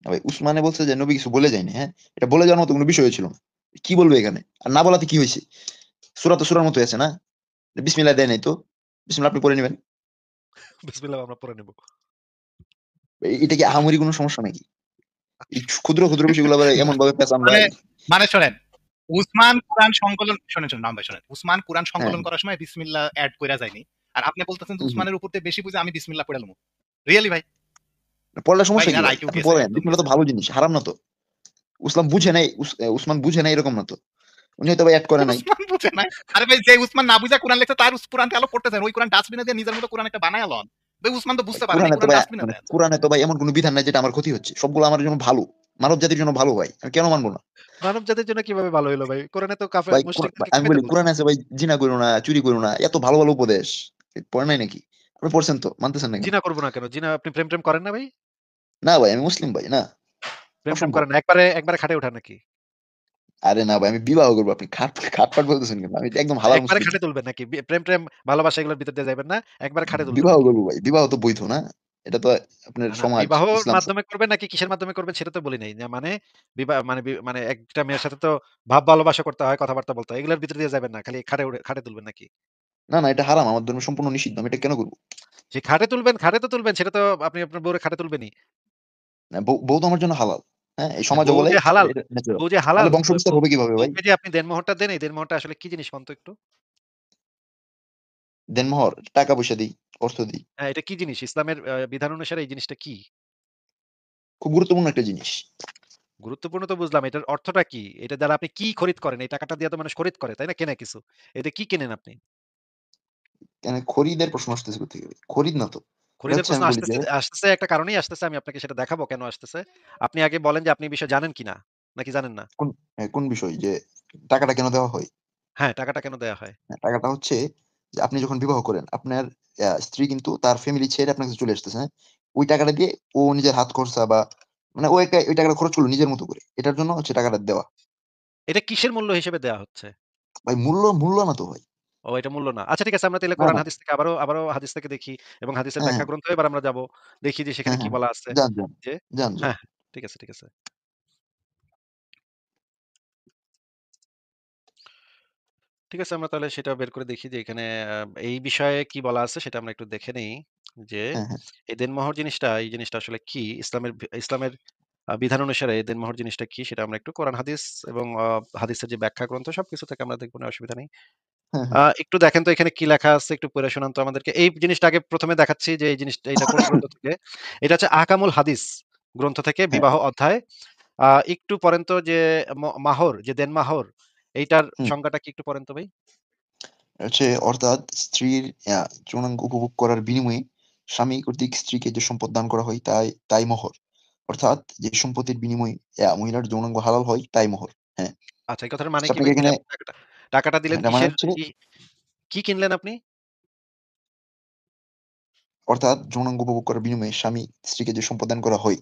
না ভাই উসমানে বলছে যে নবী কিছু বলে যায়নি, হ্যাঁ? এটা বলে যাওয়ার মতো কোন বিষয় ছিল না। কি বলবে এখানে? আর না বলাতে কি হইছে? সূরা তো সূরার মতোই আছে না? বিসমিল্লাহ দেয় নাই তো? বিসমিল্লাহ আপনি পড়ে নিবেন। বিসমিল্লাহ আমরা পড়ে নেব। এটা কি আহামরি কোন সমস্যা নাকি? এই ক্ষুদ্র, ক্ষুদ্র বিষয়গুলো আবার এমনভাবে পেঁচান মানে ভাই। মানে শোনেন, উসমান কুরআন সংকলন শোনেন, রাম ভাই শোনেন। উসমান কুরআন হ্যাঁ, সংকলন করার সময় বিসমিল্লাহ এড কইরা যায়নি। আর আপনি বলতেছেন যে হুম, হুম। উসমানের উপর থেকে বেশি বুঝে আমি বিসমিল্লাহ পড়ে লমু। রিয়ালি ভাই? পড়লে ভাই সমস্যা কি ইনার ভাই? আইকিউ আপনি গেছে, পড়েন। একদম বিসমিল্লাহ গেছে। তো ভালো জিনিস, হারাম না তো। উসমান বুঝে নাই, উসমান বুঝে নাই এরকম না তো। উনি হয়তো ভাই এড করে নাই। উসমান বুঝে নাই। আরে ভাই যে উসমান না বুঝা কোরআন লিখছে তার কোরআনকে আলো পড়তেছেন। ওই কোরআন ডাস্টবিনে দিয়ে নিজের মতো কোরআন একটা বানায় লন। ভাই উসমান তো ভাই বুঝতে পারে নাই। কোরআনে তো কোরআন ভাই ডাস্টবিনে মানে দেন। কোরআনে তো ভাই এমন কোন বিধান নাই যেটা আমার ক্ষতি হচ্ছে। সবগুলো আমার জন্য ভালো। মানব জাতির জন্য ভালো ভাই। আমি কেন মানব না? মানব জাতির জন্য কিভাবে ভালো হইলো ভাই? কোরআনে তো ভাই মুশরিকদেরকে আমি ঠকাইতে বলি বলছে। কোরআনে আছে ভাই জিনা করো না, চুরি করো না। এত ভালো, ভালো উপদেশ। পড়ে নাই নাকি? আপনি পড়ছেন তো, মানতেছেন না কেন? জিনা করব না কেন? জিনা আপনি প্রেম করেন না ভাই? না ভাই আমি মুসলিম ভাই, না। প্রেম অসম্ভব। করেন না। একবারে খাটে ওঠা নাকি? আরে না ভাই, আমি বিবাহ করবো, আপনি খাটপাট বলতেছেন কেন? আমি একদম হালাল একবারে মুসলিম। খাটে তুলবেন নাকি? প্রেম ভালোবাসা এগুলোর ভিতর দিয়ে যাবেন না? একবারে খাটে তুলবেন বিবাহ নাকি? করবো ভাই, বিবাহ তো বৈধ না? এটা তো আপনার না, না, সমাজ বিবাহর ইসলাম। মাধ্যমে করবেন নাকি কিসের মাধ্যমে করবেন সেটা তো বলি নাই। না মানে মানে একটা মেয়ের সাথে তো ভাব ভালোবাসা করতে হয়, কথাবার্তা বলতে হয়। এগুলোর ভিতর দিয়ে যাবেন না। খালি খাটে তুলবেন নাকি? না না, এটা হারাম, আমার ধর্মে সম্পূর্ণ নিষিদ্ধ, আমি এটা কেন করবো? যে খাটে তো তুলবেন সেটা তো আপনি আপনার বউরে খাটে তুলবেনই। না, বউ বউ তো আমার জন্য হালাল। হ্যাঁ, এই না, সমাজে বউ বলে যে হালাল, এটা ন্যাচারাল। বউ যে হালাল, নাহলে বংশ বিস্তার হবে কিভাবে ভাই? বউকে যে আপনি দেনমোহরটা দেন, এই দেনমোহরটা আসলে কি জিনিস কোন তো একটু? দেনমোহর টাকা পয়সা দিই, অর্থ দিই। হ্যাঁ, এটা কি জিনিস? ইসলামের বিধান অনুসারে এই জিনিসটা কি? খুব গুরুত্বপূর্ণ একটা জিনিস। গুরুত্বপূর্ণ তো বুঝলাম। এটার অর্থটা কি? এটা দ্বারা আপনি কি খরিদ করেন? এই টাকাটা দিয়ে তো মানুষ খরিদ করে, তাই না? কেনে কিছু। এতে কি কেনেন আপনি? কেন খরিদের প্রশ্ন আসতেছে কোথেকে ভাই? খরিদ না তো। এটা খরিদের হচ্ছে প্রশ্ন আমি বলি যে আসতেছে একটা কারণেই আসতেছে। আমি আপনাকে সেটা দেখাবো কেন আসতেছে। আপনি আগে বলেন যে আপনি এই বিষয়ে জানেন কিনা? নাকি জানেন না? কোন কোন বিষয় যে টাকাটা কেন দেওয়া হয়? হ্যাঁ, টাকাটা কেন দেয়া হয়? হ্যাঁ, টাকাটা হচ্ছে যে আপনি যখন বিবাহ করেন, আপনার স্ত্রী কিন্তু তার ফ্যামিলি ছেড়ে আপনার কাছে চলে আসতেছে, হ্যাঁ? ওই টাকাটা দিয়ে ও নিজের হাত খরচা বা মানে ও একটা ওই টাকাটা খরচ করলো নিজের মতো করে। এটার জন্য হচ্ছে টাকাটা দেওয়া। এটা কিসের মূল্য হিসেবে দেয়া হচ্ছে? ভাই মূল্য না তো ভাই। ও, এটা মূল্য না। আচ্ছা ঠিক আছে, আমরা তাইলে না, কোরআন না। হাদিস থেকে আবারও হাদিস থেকে দেখি এবং হাদিসের হ্যাঁ, ব্যাখ্যা হ্যাঁ, গ্রন্থে এবার আমরা যাবো। দেখি যে সেখানে হ্যাঁ, কি হ্যাঁ। বলা আছে। যান, যান। যে যান, যান। হ্যাঁ, হ্যাঁ, ঠিক আছে, ঠিক আছে। ঠিক আছে, আমরা তাহলে সেটা বের করে দেখি যে এখানে এই বিষয়ে কি বলা আছে সেটা আমরা একটু দেখে নেই। যে হ্যাঁ, হ্যাঁ, এই দেনমোহর জিনিসটা, এই জিনিসটা আসলে কি? ইসলামের বিধান অনুসারে এই দেনমোহর জিনিসটা কি সেটা আমরা একটু কোরআন হাদিস এবং হাদিসের যে ব্যাখ্যা গ্রন্থ সবকিছু থেকে আমরা দেখব না, অসুবিধা নেই। হ্যাঁ, হ্যাঁ, একটু দেখেন তো এখানে কি লেখা আছে, একটু পড়ে শোনান তো আমাদেরকে। এই জিনিসটা আগে ১ম এ দেখাচ্ছি যে এই জিনিসটা এটা কোন গ্রন্থ থেকে। এটা হচ্ছে আহকামুল হাদিস গ্রন্থ থেকে হ্যাঁ। বিবাহ অধ্যায়। একটু পড়েন তো যে মাহর যে দেনমাহর এইটার হুম। সংজ্ঞাটা কি একটু পড়েন তো ভাই? হচ্ছে অর্থাৎ স্ত্রীর যৌনাঙ্গ উপভোগ করার বিনিময়ে স্বামী কর্তৃক স্ত্রীকে যে সম্পদ দান করা হয় তাই মোহর। অর্থাৎ যে সম্পত্তির বিনিময়ে মহিলার যৌনাঙ্গ হালাল হয় তাই মোহর। হ্যাঁ। আচ্ছা, এই কথাটার মানে আচ্ছা, কি আপনাকে ভাই? তাইলে এখানে আপনি টাকাটা দিলেন এটা মানে কিসের হচ্ছে কি কিনলেন আপনি? অর্থাৎ যৌনাঙ্গ উপভোগ করার বিনিময়ে স্বামী স্ত্রীকে যে সম্পদ দান করা হয়।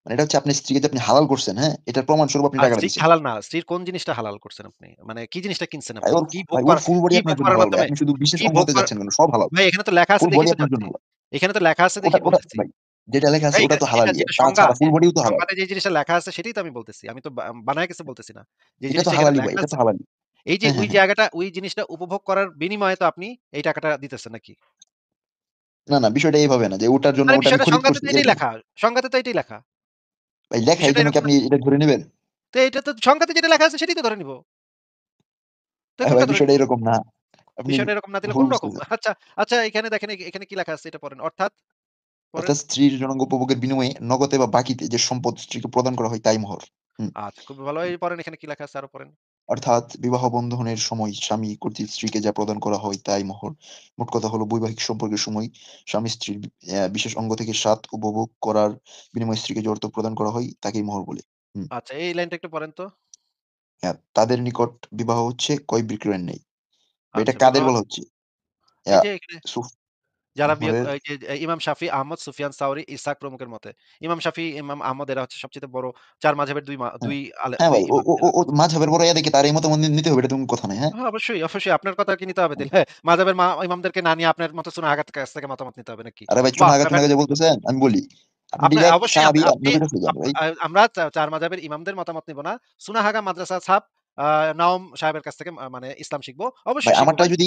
মানে এটা হচ্ছে আপনার স্ত্রীকে যে আপনি হালাল করছেন, হ্যাঁ? এটার প্রমাণস্বরূপ আপনি টাকাটা স্ত্রী কি দিছেন। হালাল না? স্ত্রীর কোন জিনিসটা হালাল করছেন আপনি? মানে কি জিনিসটা কিনছেন ভাই আপনি? ওর ভাই ওর ফুল বডি কি আপনার ভোগ জন্য করার হালাল ভাই। মাধ্যমে আপনি শুধু বিশেষ কি অঙ্গ ভোগ হতে করা যাচ্ছেন কেন? সব হালাল। ভাই, এখানে তো লেখা আছে ফুল বডি দেখেই তো আপনার জন্য জানছি। হালাল। এখানে তো লেখা আছে ওটা দেখেই ওটা বলতেছি। ভাই যেটা লেখা আছে ভাই, ওটা তো যেটা হালালই। যেটা সংজ্ঞা, তাছাড়া ফুল বডিও তো হালাল। সংজ্ঞাতে যে জিনিসটা লেখা আছে সেটাই তো আমি বলতেছি। আমি তো বানায় কিছু বলতেছি না। যে এটা তো জিনিসটা এখানে হালালই ভাই, লেখা এটা তো আছে, হালালই। এই যে হ্যাঁ, হ্যাঁ, ওই হ্যাঁ। জায়গাটা, ওই জিনিসটা উপভোগ করার বিনিময়ে তো আপনি এই টাকাটা দিতেছেন নাকি? না, না, বিষয়টা এইভাবে না যে ওটার জন্য আরে ওটা আমি বিষয়টা খরিদ সংজ্ঞাতে করছি তো এটাই এরকম। লেখা। সংজ্ঞাতে তো এটাই লেখা। ভাই লেখা বিষয়টা এইজন্য কি এরকম না। আপনি এটা ধরে নিবেন? তো এটা তো সংজ্ঞাতে যেটা লেখা আছে সেটাই তো ধরে নিব। তো ভাই কোনটা ধরে বিষয়টা নিব? এরকম না। আপনি বিষয়টা এরকম না দিলে ভুল কোন রকম? বুঝতেছেন। আচ্ছা, আচ্ছা, এখানে দেখেন এখানে কি লেখা আছে এটা পড়েন। অর্থাৎ পড়েন। অর্থাৎ স্ত্রীর যৌনাঙ্গ উপভোগের বিনিময়ে নগদে বা বাকিতে যে সম্পদ স্ত্রীকে প্রদান করা হয় তাই মোহর। হুম। আচ্ছা, খুব ভালো। এই পড়েন এখানে কি লেখা আছে আরো পড়েন। অর্থাৎ বিবাহ বন্ধনের সময় স্বামী কর্তৃক স্ত্রীকে যা প্রদান করা হয় তাই মোহর। মোট কথা হলো বৈবাহিক সম্পর্কের সময় স্বামী স্ত্রীর বিশেষ অঙ্গ থেকে স্বাদ উপভোগ করার বিনিময়ে স্ত্রীকে যে অর্থ প্রদান করা হয় তাকেই মোহর বলে। হুম। আচ্ছা, এই লাইনটা একটু পড়েন তো। তাদের নিকট বিবাহ হচ্ছে ক্রয় বিক্রয়ের ন্যায়। বা এটা আচ্ছা, কাদের বিবাহ বলা হচ্ছে? এই আ যে এখানে সুফ যারা মোহরের এই যে ইমাম শাফি, আহমদ, সুফিয়ান সাউরি, ইসহাক প্রমুখের মতে। ইমাম শাফি, ইমাম আহমদ এরা হচ্ছে সবচেয়ে বড় ৪ মাযহাবের ২ হ্যাঁ, ২ হ্যাঁ ২ ভাই। ও ইমাম ও ও এরা। ও মাযহাবের বড় দেখে তার এই মতামত নিতে হবে, এটা তো কোন কথা নাই, হ্যাঁ? হ্যাঁ, অবশ্যই, অবশ্যই আপনার কথা কি নিতে হবে তাইলে? হ্যাঁ, মাযহাবের ইমামদেরকে না নিয়ে আপনার মতো সুন্নাহ হাগাত কাছ থেকে মতামত নিতে হবে নাকি? আরে ভাই বাহ! চুনাগা যে বলতেছেন, আমি বলি। আপনি আপনার ডিরেক্ট অবশ্যই সাহাবী আপনি নবীর কাছে যান আপ ভাই। আ আমরা ৪ মাযহাবের ইমামদের মতামত নিব না। সুনাহাগা মাদ্রাসা ছাব আ নওম সাহেবের কাছ থেকে মানে ইসলাম শিখব। ভাই অবশ্যই শিখব ভাই। আমারটা এই যদি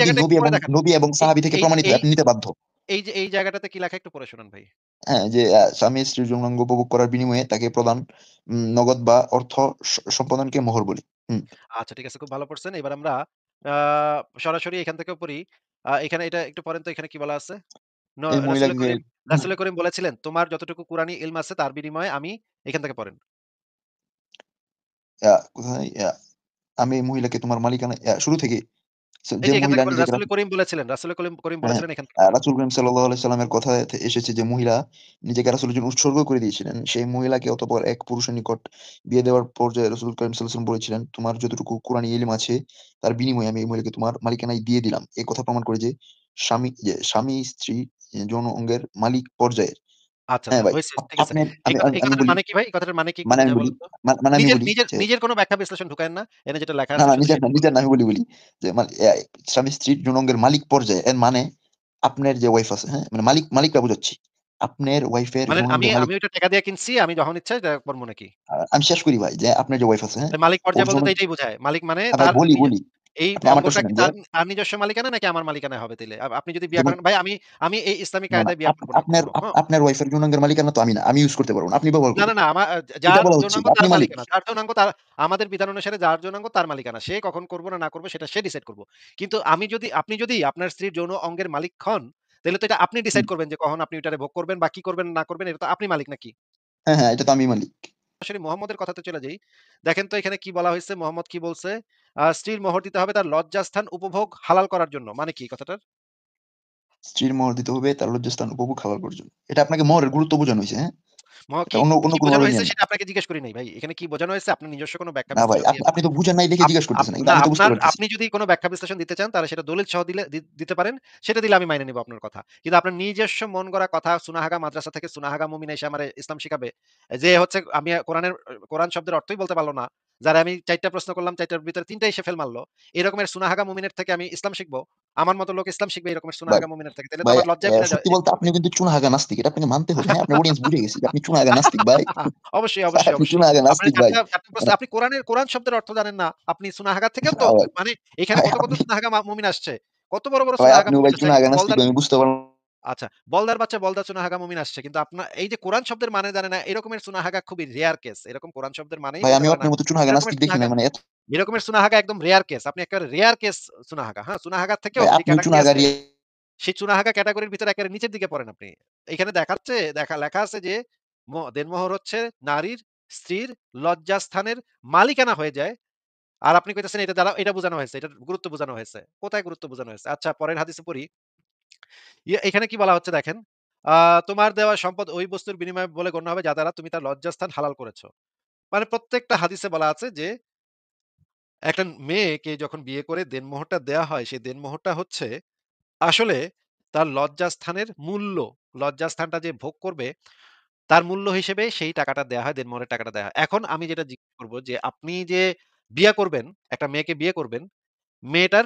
জায়গাটা একটু পড়ে দেখান। নবী এবং এই সাহাবী থেকে এই প্রমাণিত এই হয় আপনি নিতে বাধ্য। এই জায়গাটাতে কি লেখা একটু পড়ে শোনান ভাই। হ্যাঁ, যে স্বামী স্ত্রীর যৌনাঙ্গ উপভোগ করার বিনিময়ে তাকে প্রদান নগদ বা অর্থ সম্পাদনকে মোহর বলি। হুম। আচ্ছা ঠিক আছে, খুব ভালো পড়ছেন। এবার আমরা আ সরাসরি এখান থেকেও পড়ি। এখানে এটা একটু পড়েন তো এখানে কি বলা আছে? ন এই রাসূলে মহিলাকে করিম হ্যাঁ, রাসূলে করিম বলেছিলেন, "তোমার যতটুকু কুরআনি ইলম আছে তার বিনিময়ে আমি" এখান থেকে পড়েন। কোথায় আমি এই মহিলাকে তোমার মালিকানা শুরু থেকে এই যে যে এখান মহিলা থেকে পড়েন। নিজেকে রাসূলে করিম বলেছিলেন, রাসূলে করিম হ্যাঁ, হ্যাঁ। বলেছিলেন এখান থেকে পড়েন। রাসূল করিম সাল্লাল্লাহু আলাইহি সাল্লামের কথায় এসেছে যে মহিলা নিজেকে রাসূলের জন্য উৎসর্গ করে দিয়েছিলেন। সেই মহিলাকে অতঃপর এক পুরুষের নিকট বিয়ে দেওয়ার পর্যায়ে রাসূল করিম সাল্লাল্লাহু আলাইহি ওয়াসাল্লাম বলেছিলেন, "তোমার যতটুকু কুরআনী ইলম আছে তার বিনিময়ে আমি এই মহিলাকে তোমার মালিকানায় দিয়ে দিলাম।" এই কথা প্রমাণ করে যে স্বামী স্ত্রী যৌন অঙ্গের মালিক পর্যায়ের। আচ্ছা, হ্যাঁ আচ্ছা ভাই, হইছে, ঠিক আছে। আপনার এই আমি কথা আমি এই আমি কথাটার বলি, মানে কি ভাই? এই কথাটার মানে কি একটু মানে আমি বুঝায় বলি, বলেন তো? মানে আমি নিজের বলি নিজের যে নিজের কোনো ব্যাখ্যা বিশ্লেষণ ঢুকায়েন না। এখানে যেটা লেখা না, আছে না শুধু সেটাই নিজের বলুন। না আমি বলি যে মানে স্বামী-স্ত্রীর যৌনাঙ্গের মালিক পর্যায়ে এর মানে আপনার যে ওয়াইফ আছে, হ্যাঁ? মানে মালিকটা বুঝাচ্ছি। আপনার ওয়াইফের মানে আমি যৌনাঙ্গের মালিক আমি ওইটা টাকা দিয়ে কিনছি, আমি যখন ইচ্ছা এটা করব নাকি? আমি শেষ করি ভাই যে আপনার যে ওয়াইফ আছে, হ্যাঁ? তাই মালিক ওর পর্যায়ে বলতে যৌন তো এটাই বোঝায়। মালিক মানে ভাই তার বলি, বলি। এই আপনি আমারটা অঙ্গটা কি শুনেন যে তার নিজস্ব মালিকানা নাকি আমার মালিকানায় হবে তাইলে? আপনি যদি বিয়া যেমন করেন ভাই আমি এই ইসলামিক না, না কায়দায় বিয়া করব না আপনার কখনো। হ্যাঁ? আপনার ওয়াইফের যৌনাঙ্গের মালিকানা তো আমি না। আমি ইউজ করতে পারব না। আপনি ব্যবহার না, না, করুন। না। এটা যার বলা হচ্ছে যৌনাঙ্গ যে আপনি তার মালিক। মালিকানা। যার যৌনাঙ্গ তার আমাদের বিধান অনুসারে যার যৌনাঙ্গ তার মালিকানা। সে কখন করব না করব সেটা সে ডিসাইড করব। কিন্তু আপনি যদি আপনার স্ত্রীর যৌন অঙ্গের মালিক হন, তাহলে তো এটা আপনি হুম। ডিসাইড করবেন যে কখন আপনি ওইটারে ভোগ করবেন বা কি করবেন না করবেন এটা তো আপনি মালিক নাকি? হ্যাঁ, হ্যাঁ, এটা তো আমি মালিক। সরাসরি মোহাম্মদের কথাতে চলে যাই। দেখেন তো এখানে কি বলা হয়েছে, মোহাম্মদ কি বলছে? স্ত্রীর মোহর দিতে হবে তার লজ্জাস্থান উপভোগ হালাল করার জন্য। মানে কি কথাটার? স্ত্রীর মোহর দিতে হবে তার লজ্জাস্থান উপভোগ হালাল করার জন্য। এটা আপনাকে মোহরের গুরুত্ব বোঝানো হইছে, হ্যাঁ? এটা কি অন্য কি বোঝানো কোনভাবে হয়েছে নিয়েন না। সেটা আপনাকে জিজ্ঞেস করি নাই ভাই। এখানে কি বোঝানো হয়েছে? আপনার নিজস্ব কোনো ব্যাখ্যা না ভাই, বিশ্লেষণ দিয়ে আপনি তো বুঝেন নাই দেখে আপ জিজ্ঞেস আপ করতেছেন। কিন্তু না আমি তো বুঝতে পারতেছি। আপনি যদি কোনো ব্যাখ্যা বিশ্লেষণ দিতে চান তাহলে সেটা দলিল সহ দিতে পারেন। সেটা দিলে আমি মাইনে নিব আপনার কথা। কিন্তু আপনার নিজস্ব মন গড়া কথা সুনাহাগা মাদ্রাসা থেকে সুনাহাগা মুমিন এসে আমারে ইসলাম শিখাবে। যে হচ্ছে আমি কোরআন শব্দের অর্থই বলতে পারল না। যারে আমি ৪ টা প্রশ্ন করলাম ৪ টার ভিতরে ৩ টাই সে ফেল মারল। এরকমের সুনাহাগা মুমিনের থেকে আমি ইসলাম শিখবো। আমার মতো লোক ইসলাম শিখবে এরকমের ভাই, সুনাহাগা মুমিনের থেকে। তাহলে তো ভাই আমার লজ্জায় বিনা সত্যি বলতে করবে। আপনি কিন্তু চুনাহাগা নাস্তিক। এটা আপনাকে মানতে হবে, হ্যাঁ? আপনার অডিয়েন্স বুঝে গেছে যে আপনি চুনাহাগা নাস্তিক ভাই। অবশ্যই, ভাই অবশ্যই, আপনি অবশ্যই। চুনাহাগা আপনি নাস্তিক ভাই। ৪ টা প্রশ্ন মানে আপনি কোরআন শব্দের অর্থ জানেন না। আপনি সুনাহাগা থেকেও তো না ভাই, মানে এখানে ভাই কত আপনি সুনাহাগা মুমিন আসছে। কত বড় ভাই সুনাহাগা আপনিও মুমিন ভাই আসছে। চুনাহাগা একটা নাস্তিক বলদার ভাই আমি বুঝতে পারলাম। আচ্ছা, বলদার বাচ্চা বলদা সুনাহাগা মুমিন আসছে। কিন্তু এই যে কোরআন শব্দের মানে জানে না এরকমের সুনাহাগা খুবই রেয়ার কেস। এরকম কোরআন শব্দের মানেই ভাই বলতে আমিও পারে না। আপনার মতো চুনাহাগা এরকমের নাস্তিক দেখি নাই। সুনাহাগা মানে এত এরকমের সুনাহাগা একদম রেয়ার কেস। আপনি একেবারে রেয়ার কেস সুনাহাগা। হ্যাঁ? সুনাহাগার থেকেও ভাই যে আপনিও ক্যাটেগরি চুনাহাগা আছে সেই চুনাহাগা ক্যাটেগরির ভিতরে একেবারে নিচের দিকে পড়েন আপনি। এখানে লেখা আছে যে দেনমোহর হচ্ছে নারীর, স্ত্রীর লজ্জাস্থানের মালিকানা হয়ে যায়। আর আপনি কইতেছেন এটা দ্বারা এটা বোঝানো হয়েছে। এটার গুরুত্ব বোঝানো হয়েছে। কোথায় গুরুত্ব বোঝানো হয়েছে? আচ্ছা পরের হাদিসে পড়ি। এখানে কি বলা হচ্ছে দেখেন। আ তোমার দেওয়া সম্পদ ওই বস্তুর বিনিময়ে বলে গণ্য হবে যা দ্বারা তুমি তার লজ্জাস্থান হালাল করেছো। মানে প্রত্যেকটা হাদিসে বলা আছে যে একটা মেয়েকে যখন বিয়ে করে দেনমোহরটা দেয়া হয় সেই দেনমোহরটা হচ্ছে আসলে তার লজ্জাস্থানের মূল্য। লজ্জাস্থানটা যে ভোগ করবে তার মূল্য হিসেবে সেই টাকাটা দেয়া হয়, দেনমোহরের টাকাটা দেয়া হয়। এখন আমি যেটা জিজ্ঞেস করব যে আপনি যে বিয়ে করবেন, একটা মেয়েকে বিয়ে করবেন, মেয়েটার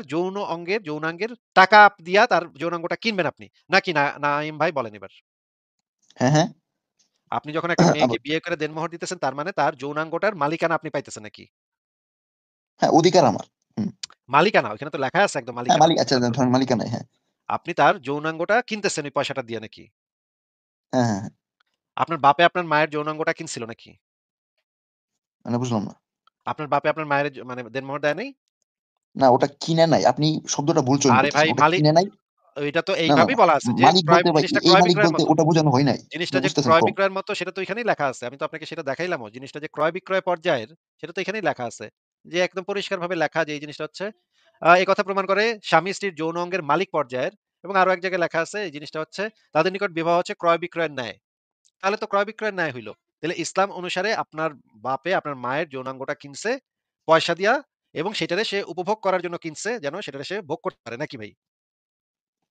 যৌনাঙ্গের টাকা দিয়া তার যৌনাঙ্গটা কিনবেন আপনি। নাকি না নাঈম ভাই বলেন এবার। হ্যাঁ, হ্যাঁ। আপনি যখন একটা মেয়েকে আবার বিয়ে করে দেনমোহর দিতেছেন তার মানে তার যৌনাঙ্গটার মালিকানা আপনি পাইতেছেন নাকি? হ্যাঁ, অধিকার আমার। হুম। মালিকানা ওখানে তো লেখা আছে একদম হ্যাঁ, মালিকানা। আচ্ছা ধরেন মালিকানায়, হ্যাঁ। আপনি তার যৌনাঙ্গটা কিনতেছেন ওই পয়সাটা দিয়ে নাকি? হ্যাঁ, হ্যাঁ, হ্যাঁ। আপনার বাপে আপনার মায়ের যৌনাঙ্গটা কিনছিল নাকি? মানে বুঝলাম না। আপনার বাপে আপনার মায়ের মানে দেনমোহর দেয় নাই? না ওটা কিনে নাই। আপনি শব্দটা ভুল চয়ন আরে ভাই করতেছেন। ওটা কিনে নাই। ওইটা তো না, না, এইভাবেই না। বলা আছে যে মালিক বলতে ভাই জিনিসটা এই ক্রয় মালিক বিক্রয়ের বলতে মতো। ওটা বোঝানো হয় নাই। আপনি জিনিসটা যে বুঝতেছেন ক্রয় কম। বিক্রয়ের মতো সেটা তো এখানেই লেখা আছে। আমি তো আপনাকে সেটা দেখাইলামও। জিনিসটা যে ক্রয় বিক্রয় পর্যায়ের সেটা তো এখানেই লেখা আছে। যে একদম পরিষ্কারভাবে লেখা যে এই জিনিসটা হচ্ছে এই কথা প্রমাণ করে স্বামী স্ত্রীর যৌন অঙ্গের মালিক পর্যায়ের এবং আরো এক জায়গায় লেখা আছে এই জিনিসটা হচ্ছে তাদের নিকট বিবাহ হচ্ছে ক্রয় বিক্রয়ের ন্যায়। তাহলে তো ক্রয় বিক্রয়ের ন্যায় হইল। তাহলে ইসলাম অনুসারে আপনার বাপে আপনার মায়ের যৌনাঙ্গটা কিনছে পয়সা দিয়া এবং সেটারে সে উপভোগ করার জন্য কিনছে যেন সেটারে সে ভোগ করতে পারে নাকি ভাই?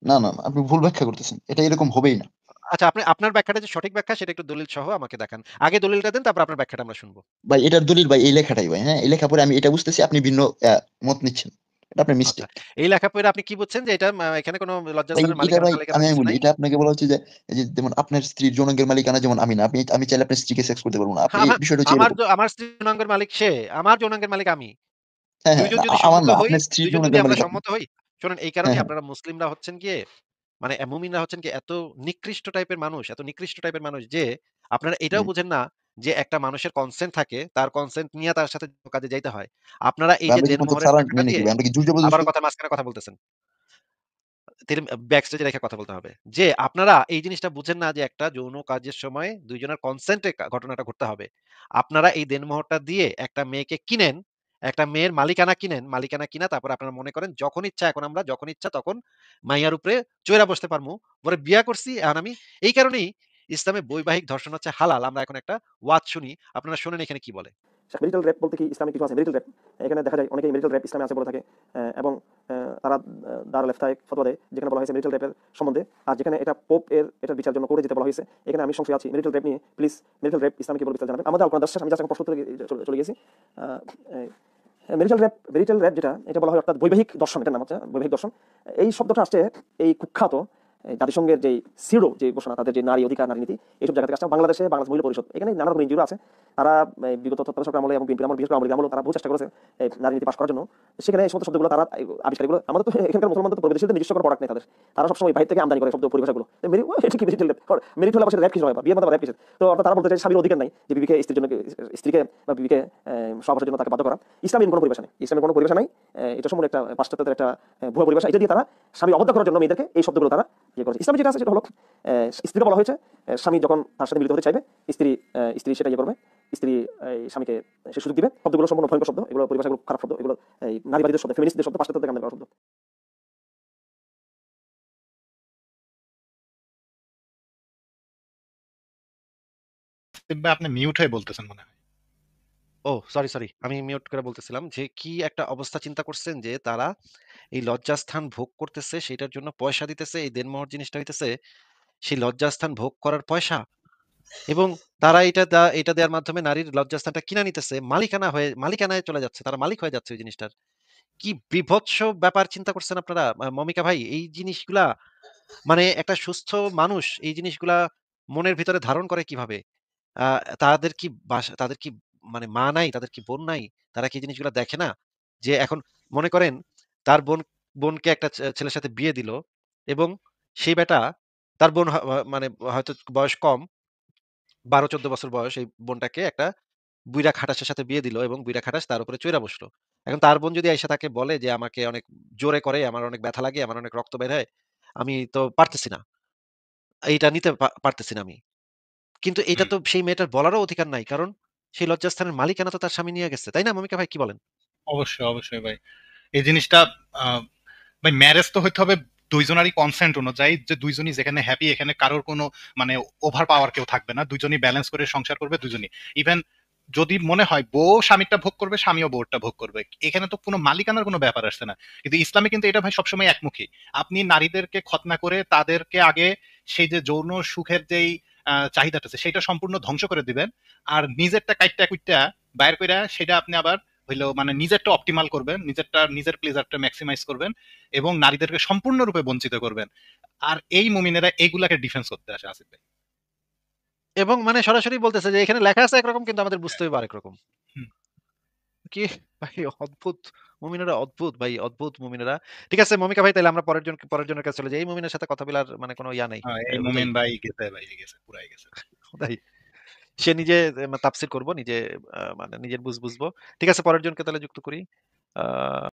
না, না, না। আপনি ভুল ব্যাখ্যা করতেছেন। এটা এরকম হবেই না। আচ্ছা আপনার ব্যাখ্যাটা যে সঠিক ব্যাখ্যা সেটা একটু দলিল সহ আমাকে দেখান। আগে দলিলটা দেন তারপর আপনার ব্যাখ্যাটা আমরা শুনব। ভাই এটার দলিল ভাই এই লেখাটাই ভাই, হ্যাঁ? এই লেখা পড়ে আমি এটা বুঝতেছি আপনি ভিন্ন মত নিচ্ছেন। এটা আপনার আচ্ছা। মিস্টেক। এই লেখা পড়ে আপনি কি বুঝছেন যে এটা এখানে কোন ভাই লজ্জাস্থানের এটা মালিকানা ভাই টালিকানা আমি কিছু বলি নাই? এটা আপনাকে বলা হচ্ছে যে এই যে যেমন আপনার স্ত্রীর যৌনাঙ্গের মালিকানা যেমন আমি না। আমি চাইলে আপনার স্ত্রীকে সেক্স করতে পারব না। আপনি এই আমার বিষয়টা হচ্ছে আমার এরকম। আমার স্ত্রীর যৌনাঙ্গের মালিক সে, আমার যৌনাঙ্গের মালিক আমি। হ্যাঁ, হ্যাঁ। ২ জন না যদি আমার সম্মত না। হই, আপনার স্ত্রীর ২ জন যদি যৌনাঙ্গের আমরা মালিক আপনি। সম্মত হই, শোনেন এই হ্যাঁ, কারণেই হ্যাঁ। আপনারা মুসলিমরা হচ্ছেন গিয়ে মানে মুমিনরা হচ্ছেন কি এত নিকৃষ্ট টাইপের মানুষ, এত নিকৃষ্ট টাইপের মানুষ যে আপনারা এটাও হুম। বুঝেন না যে একটা মানুষের কনসেন্ট থাকে, তার কনসেন্ট নিয়ে তার সাথে কাজে যাইতে হয়। আপনারা এই ভাই যে আমরা কি কোন দেনমোহরের সালান টাকাটা নেই নাকি দিয়ে ভাই? আমরা কি জোর জবরদস্তি? আবারও কথা মাঝখানে কথা বলতেছেন। ব্যাক স্টেজে রেখে কথা বলতে হবে। যে আপনারা এই জিনিসটা বুঝেন না যে একটা যৌন কাজের সময় ২ জনের কনসেন্ট এ ঘটনাটা ঘটতে হবে। আপনারা এই দেনমোহরটা দিয়ে একটা মেয়েকে কিনেন, একটা মেয়ের মালিকানা কিনেন, মালিকানা কিনা তারপরে আপনারা মনে করেন যখন ইচ্ছা এখন আমরা যখন ইচ্ছা তখন মাইয়ার উপরে চইরা বসতে পারমু। পরে বিয়া করছি এখন আমি এই কারণেই ইসলামে বৈবাহিক ধর্ষণ হচ্ছে হালাল। আমরা এখন একটা ওয়াজ শুনি। আপনারা শোনেন এখানে কি বলে। মেরিটাল রেপ বলতে কি ইসলামে কিছু আছে মেরিটাল রেপ, এখানে দেখা যায় অনেকেই মেরিটাল রেপ ইসলামে আছে বলে থাকে, এবং তারা দারুল ইফতায় ফতোয়া দেয় যেখানে বলা হয়েছে মেরিটাল রেপের সম্বন্ধে। আর যেখানে এটা পোপ এর এটার বিচার জন্য কোর্টে যেতে বলা হয়েছে, এখানে আমি সংশয় আছি মেরিটাল রেপ নিয়ে। প্লিজ মেরিটাল রেপ ইসলামে কি বলে বিচার জানাবেন। আমাদের আল কোরআন দর্শন আমি জাস্ট প্রশ্ন চলে গেছি। মেরিটাল রেপ যেটা এটা বলা হয় অর্থাৎ বৈবাহিক দর্শন, এটার নাম হচ্ছে বৈবাহিক দর্শন। এই শব্দটা আসছে এই কুখ্যাত জাতিসংঘের যে সিরো যে ঘোষণা, তাদের যে নারী অধিকার নারী নীতি, এইসব জায়গা থেকে আসছে। বাংলাদেশে বাংলাদেশ মহিলা পরিষদ, এখানে নানা রকম এনজিও আছে, তারা বিগত তত্ত্বাবধায়ক আমলে এবং বিএনপির আমল, বিশেষ করে আওয়ামী লীগ আমলে তারা বহু চেষ্টা করেছে এই নারী নীতি পাস করার জন্য। সেখানে এই সমস্ত শব্দগুলো তারা আবিষ্কারগুলো, আমাদের তো এখানকার মুসলমানদের তো প্রবেশীদের নিজস্ব কোনো প্রোডাক্ট নেই তাদের, তারা সবসময় বাইরে থেকে আমদানি করে শব্দ পরিভাষাগুলো। এটা কি মেরিটাল রেপ? মেরিট হলে আবার র্যাপ কিছু হয়, বিয়ের মধ্যে র্যাপ কিছু। তো অর্থাৎ তারা বলতে চাই স্বামীর অধিকার নাই যে বিবিকে স্ত্রীকে বা বিবিকে সহবাসের জন্য তাকে বাধ্য করা। ইসলামের কোনো পরিভাষা নেই, ইসলামের কোনো পরিভাষা নাই, এটা সম্পূর্ণ একটা পাশ্চাত্যের একটা ভুয়া পরিভাষা। এটা দিয়ে তারা স্বামী অবদ্ধ করার জন্য মেয়েদেরকে এই শব্দগুলো তারা ইয়ে করেছে। ইসলামে যেটা আছে সেটা হলো স্ত্রীকে বলা হয়েছে স্বামী যখন তার সাথে মিলিত হতে চাইবে, স্ত্রী সেটা ইয়ে করবে, স্ত্রী স্বামীকে সে সুযোগ দিবে। শব্দগুলো সম্পূর্ণ ভয়ঙ্কর শব্দ, এগুলো পরিভাষাগুলো খারাপ শব্দ, এগুলো নারীবাদীদের শব্দ, ফেমিনিস্টদের শব্দ, পাশ্চাত্যদের থেকে আমদানি করা শব্দ। ভাই আপনি মিউট হয়ে বলতেছেন মনে হয়। ও সরি, আমি মিউট করে বলতেছিলাম যে কি একটা অবস্থা চিন্তা করছেন যে তারা এই লজ্জাস্থান ভোগ করতেছে, সেটার জন্য পয়সা দিতেছে। এই দেনমোহর জিনিসটা হইতেছে সেই লজ্জাস্থান ভোগ করার পয়সা, এবং তারা এটা দেওয়ার মাধ্যমে নারীর লজ্জাস্থানটা কিনে নিতেছে, মালিকানায় চলে যাচ্ছে, তারা মালিক হয়ে যাচ্ছে ওই জিনিসটার। কি বিভৎস ব্যাপার চিন্তা করছেন আপনারা। মমিকা ভাই, এই জিনিসগুলা মানে একটা সুস্থ মানুষ এই জিনিসগুলা মনের ভিতরে ধারণ করে কিভাবে? তাদের কি মানে মা নাই, তাদের কি বোন নাই? তারা কি এই জিনিসগুলা দেখে না? যে এখন মনে করেন তার বোনকে একটা ছেলের সাথে বিয়ে দিল, এবং সেই বেটা, তার বোন মানে হয়তো বয়স কম, 12-14 বছর বয়স, এই বোনটাকে একটা বুইড়া খাটাসের সাথে বিয়ে দিল, এবং বুইড়া খাটাস তার উপরে চইড়া বসলো। এখন তার বোন যদি আইসা তাকে বলে যে আমাকে অনেক জোরে করে, আমার অনেক ব্যথা লাগে, আমার অনেক রক্ত বের হয়, আমি তো পারতেছি না, এইটা নিতে পারতেছি না আমি। কিন্তু এটা হুম, তো সেই মেয়েটার বলারও অধিকার নাই, কারণ সেই লজ্জাস্থানের মালিকানা তো তার স্বামী নিয়ে গেছে, তাই না মমিকা ভাই, কি বলেন? অবশ্যই অবশ্যই ভাই। এই জিনিসটা আহ, ভাই ম্যারেজ তো হইতে হবে দুইজনারই কনসেন্ট অনুযায়ী, যে দুইজনই যেখানে হ্যাপি, এখানে কারোর কোনো মানে ওভার পাওয়ার কেউ থাকবে না, দুইজনই ব্যালেন্স করে সংসার করবে দুইজনই। ইভেন যদি মনে হয় বউ স্বামীরটা ভোগ করবে, স্বামীও বউরটা ভোগ করবে, এখানে তো কোনো মালিকানার কোনো ব্যাপার আসছে না। কিন্তু ইসলামে কিন্তু এটা ভাই সবসময় একমুখী। আপনি নারীদেরকে খতনা করে তাদেরকে আগে সেই যে যৌন সুখের যেই চাহিদাটা আছে সেটা সম্পূর্ণ ধ্বংস করে দিবেন, আর নিজেরটা কাইটটা কুইটটা বাইর করে সেটা আপনি আবার হইলো মানে নিজেরটা অপটিমাল করবেন, নিজের প্লেজারটা ম্যাক্সিমাইজ করবেন, এবং নারীদেরকে সম্পূর্ণরূপে বঞ্চিত করবেন। আর এই মুমিনেরা এইগুলাকে ডিফেন্স করতে আসে আসিফ ভাই। এবং মানে সরাসরি বলতেছে যে এখানে লেখা আছে একরকম, কিন্তু আমাদের বুঝতে হবে আরেক রকম। হুম, কি ভাই, অদ্ভুত মুমিনেরা, অদ্ভুত ভাই, অদ্ভুত মুমিনেরা। ঠিক আছে মমিকা ভাই, তাহলে আমরা পরের জনের কাছে চলে যাই। এই মুমিনের সাথে কথা বলার মানে কোনো ইয়া নাই। এই যাই, মুমিন ভাই গেছে, ভাই গেছে, পুরাই গেছে। তাই সে নিজে তাফসীর করবো নিজে, মানে নিজের বুঝবো। ঠিক আছে, পরের জনকে তাহলে যুক্ত করি।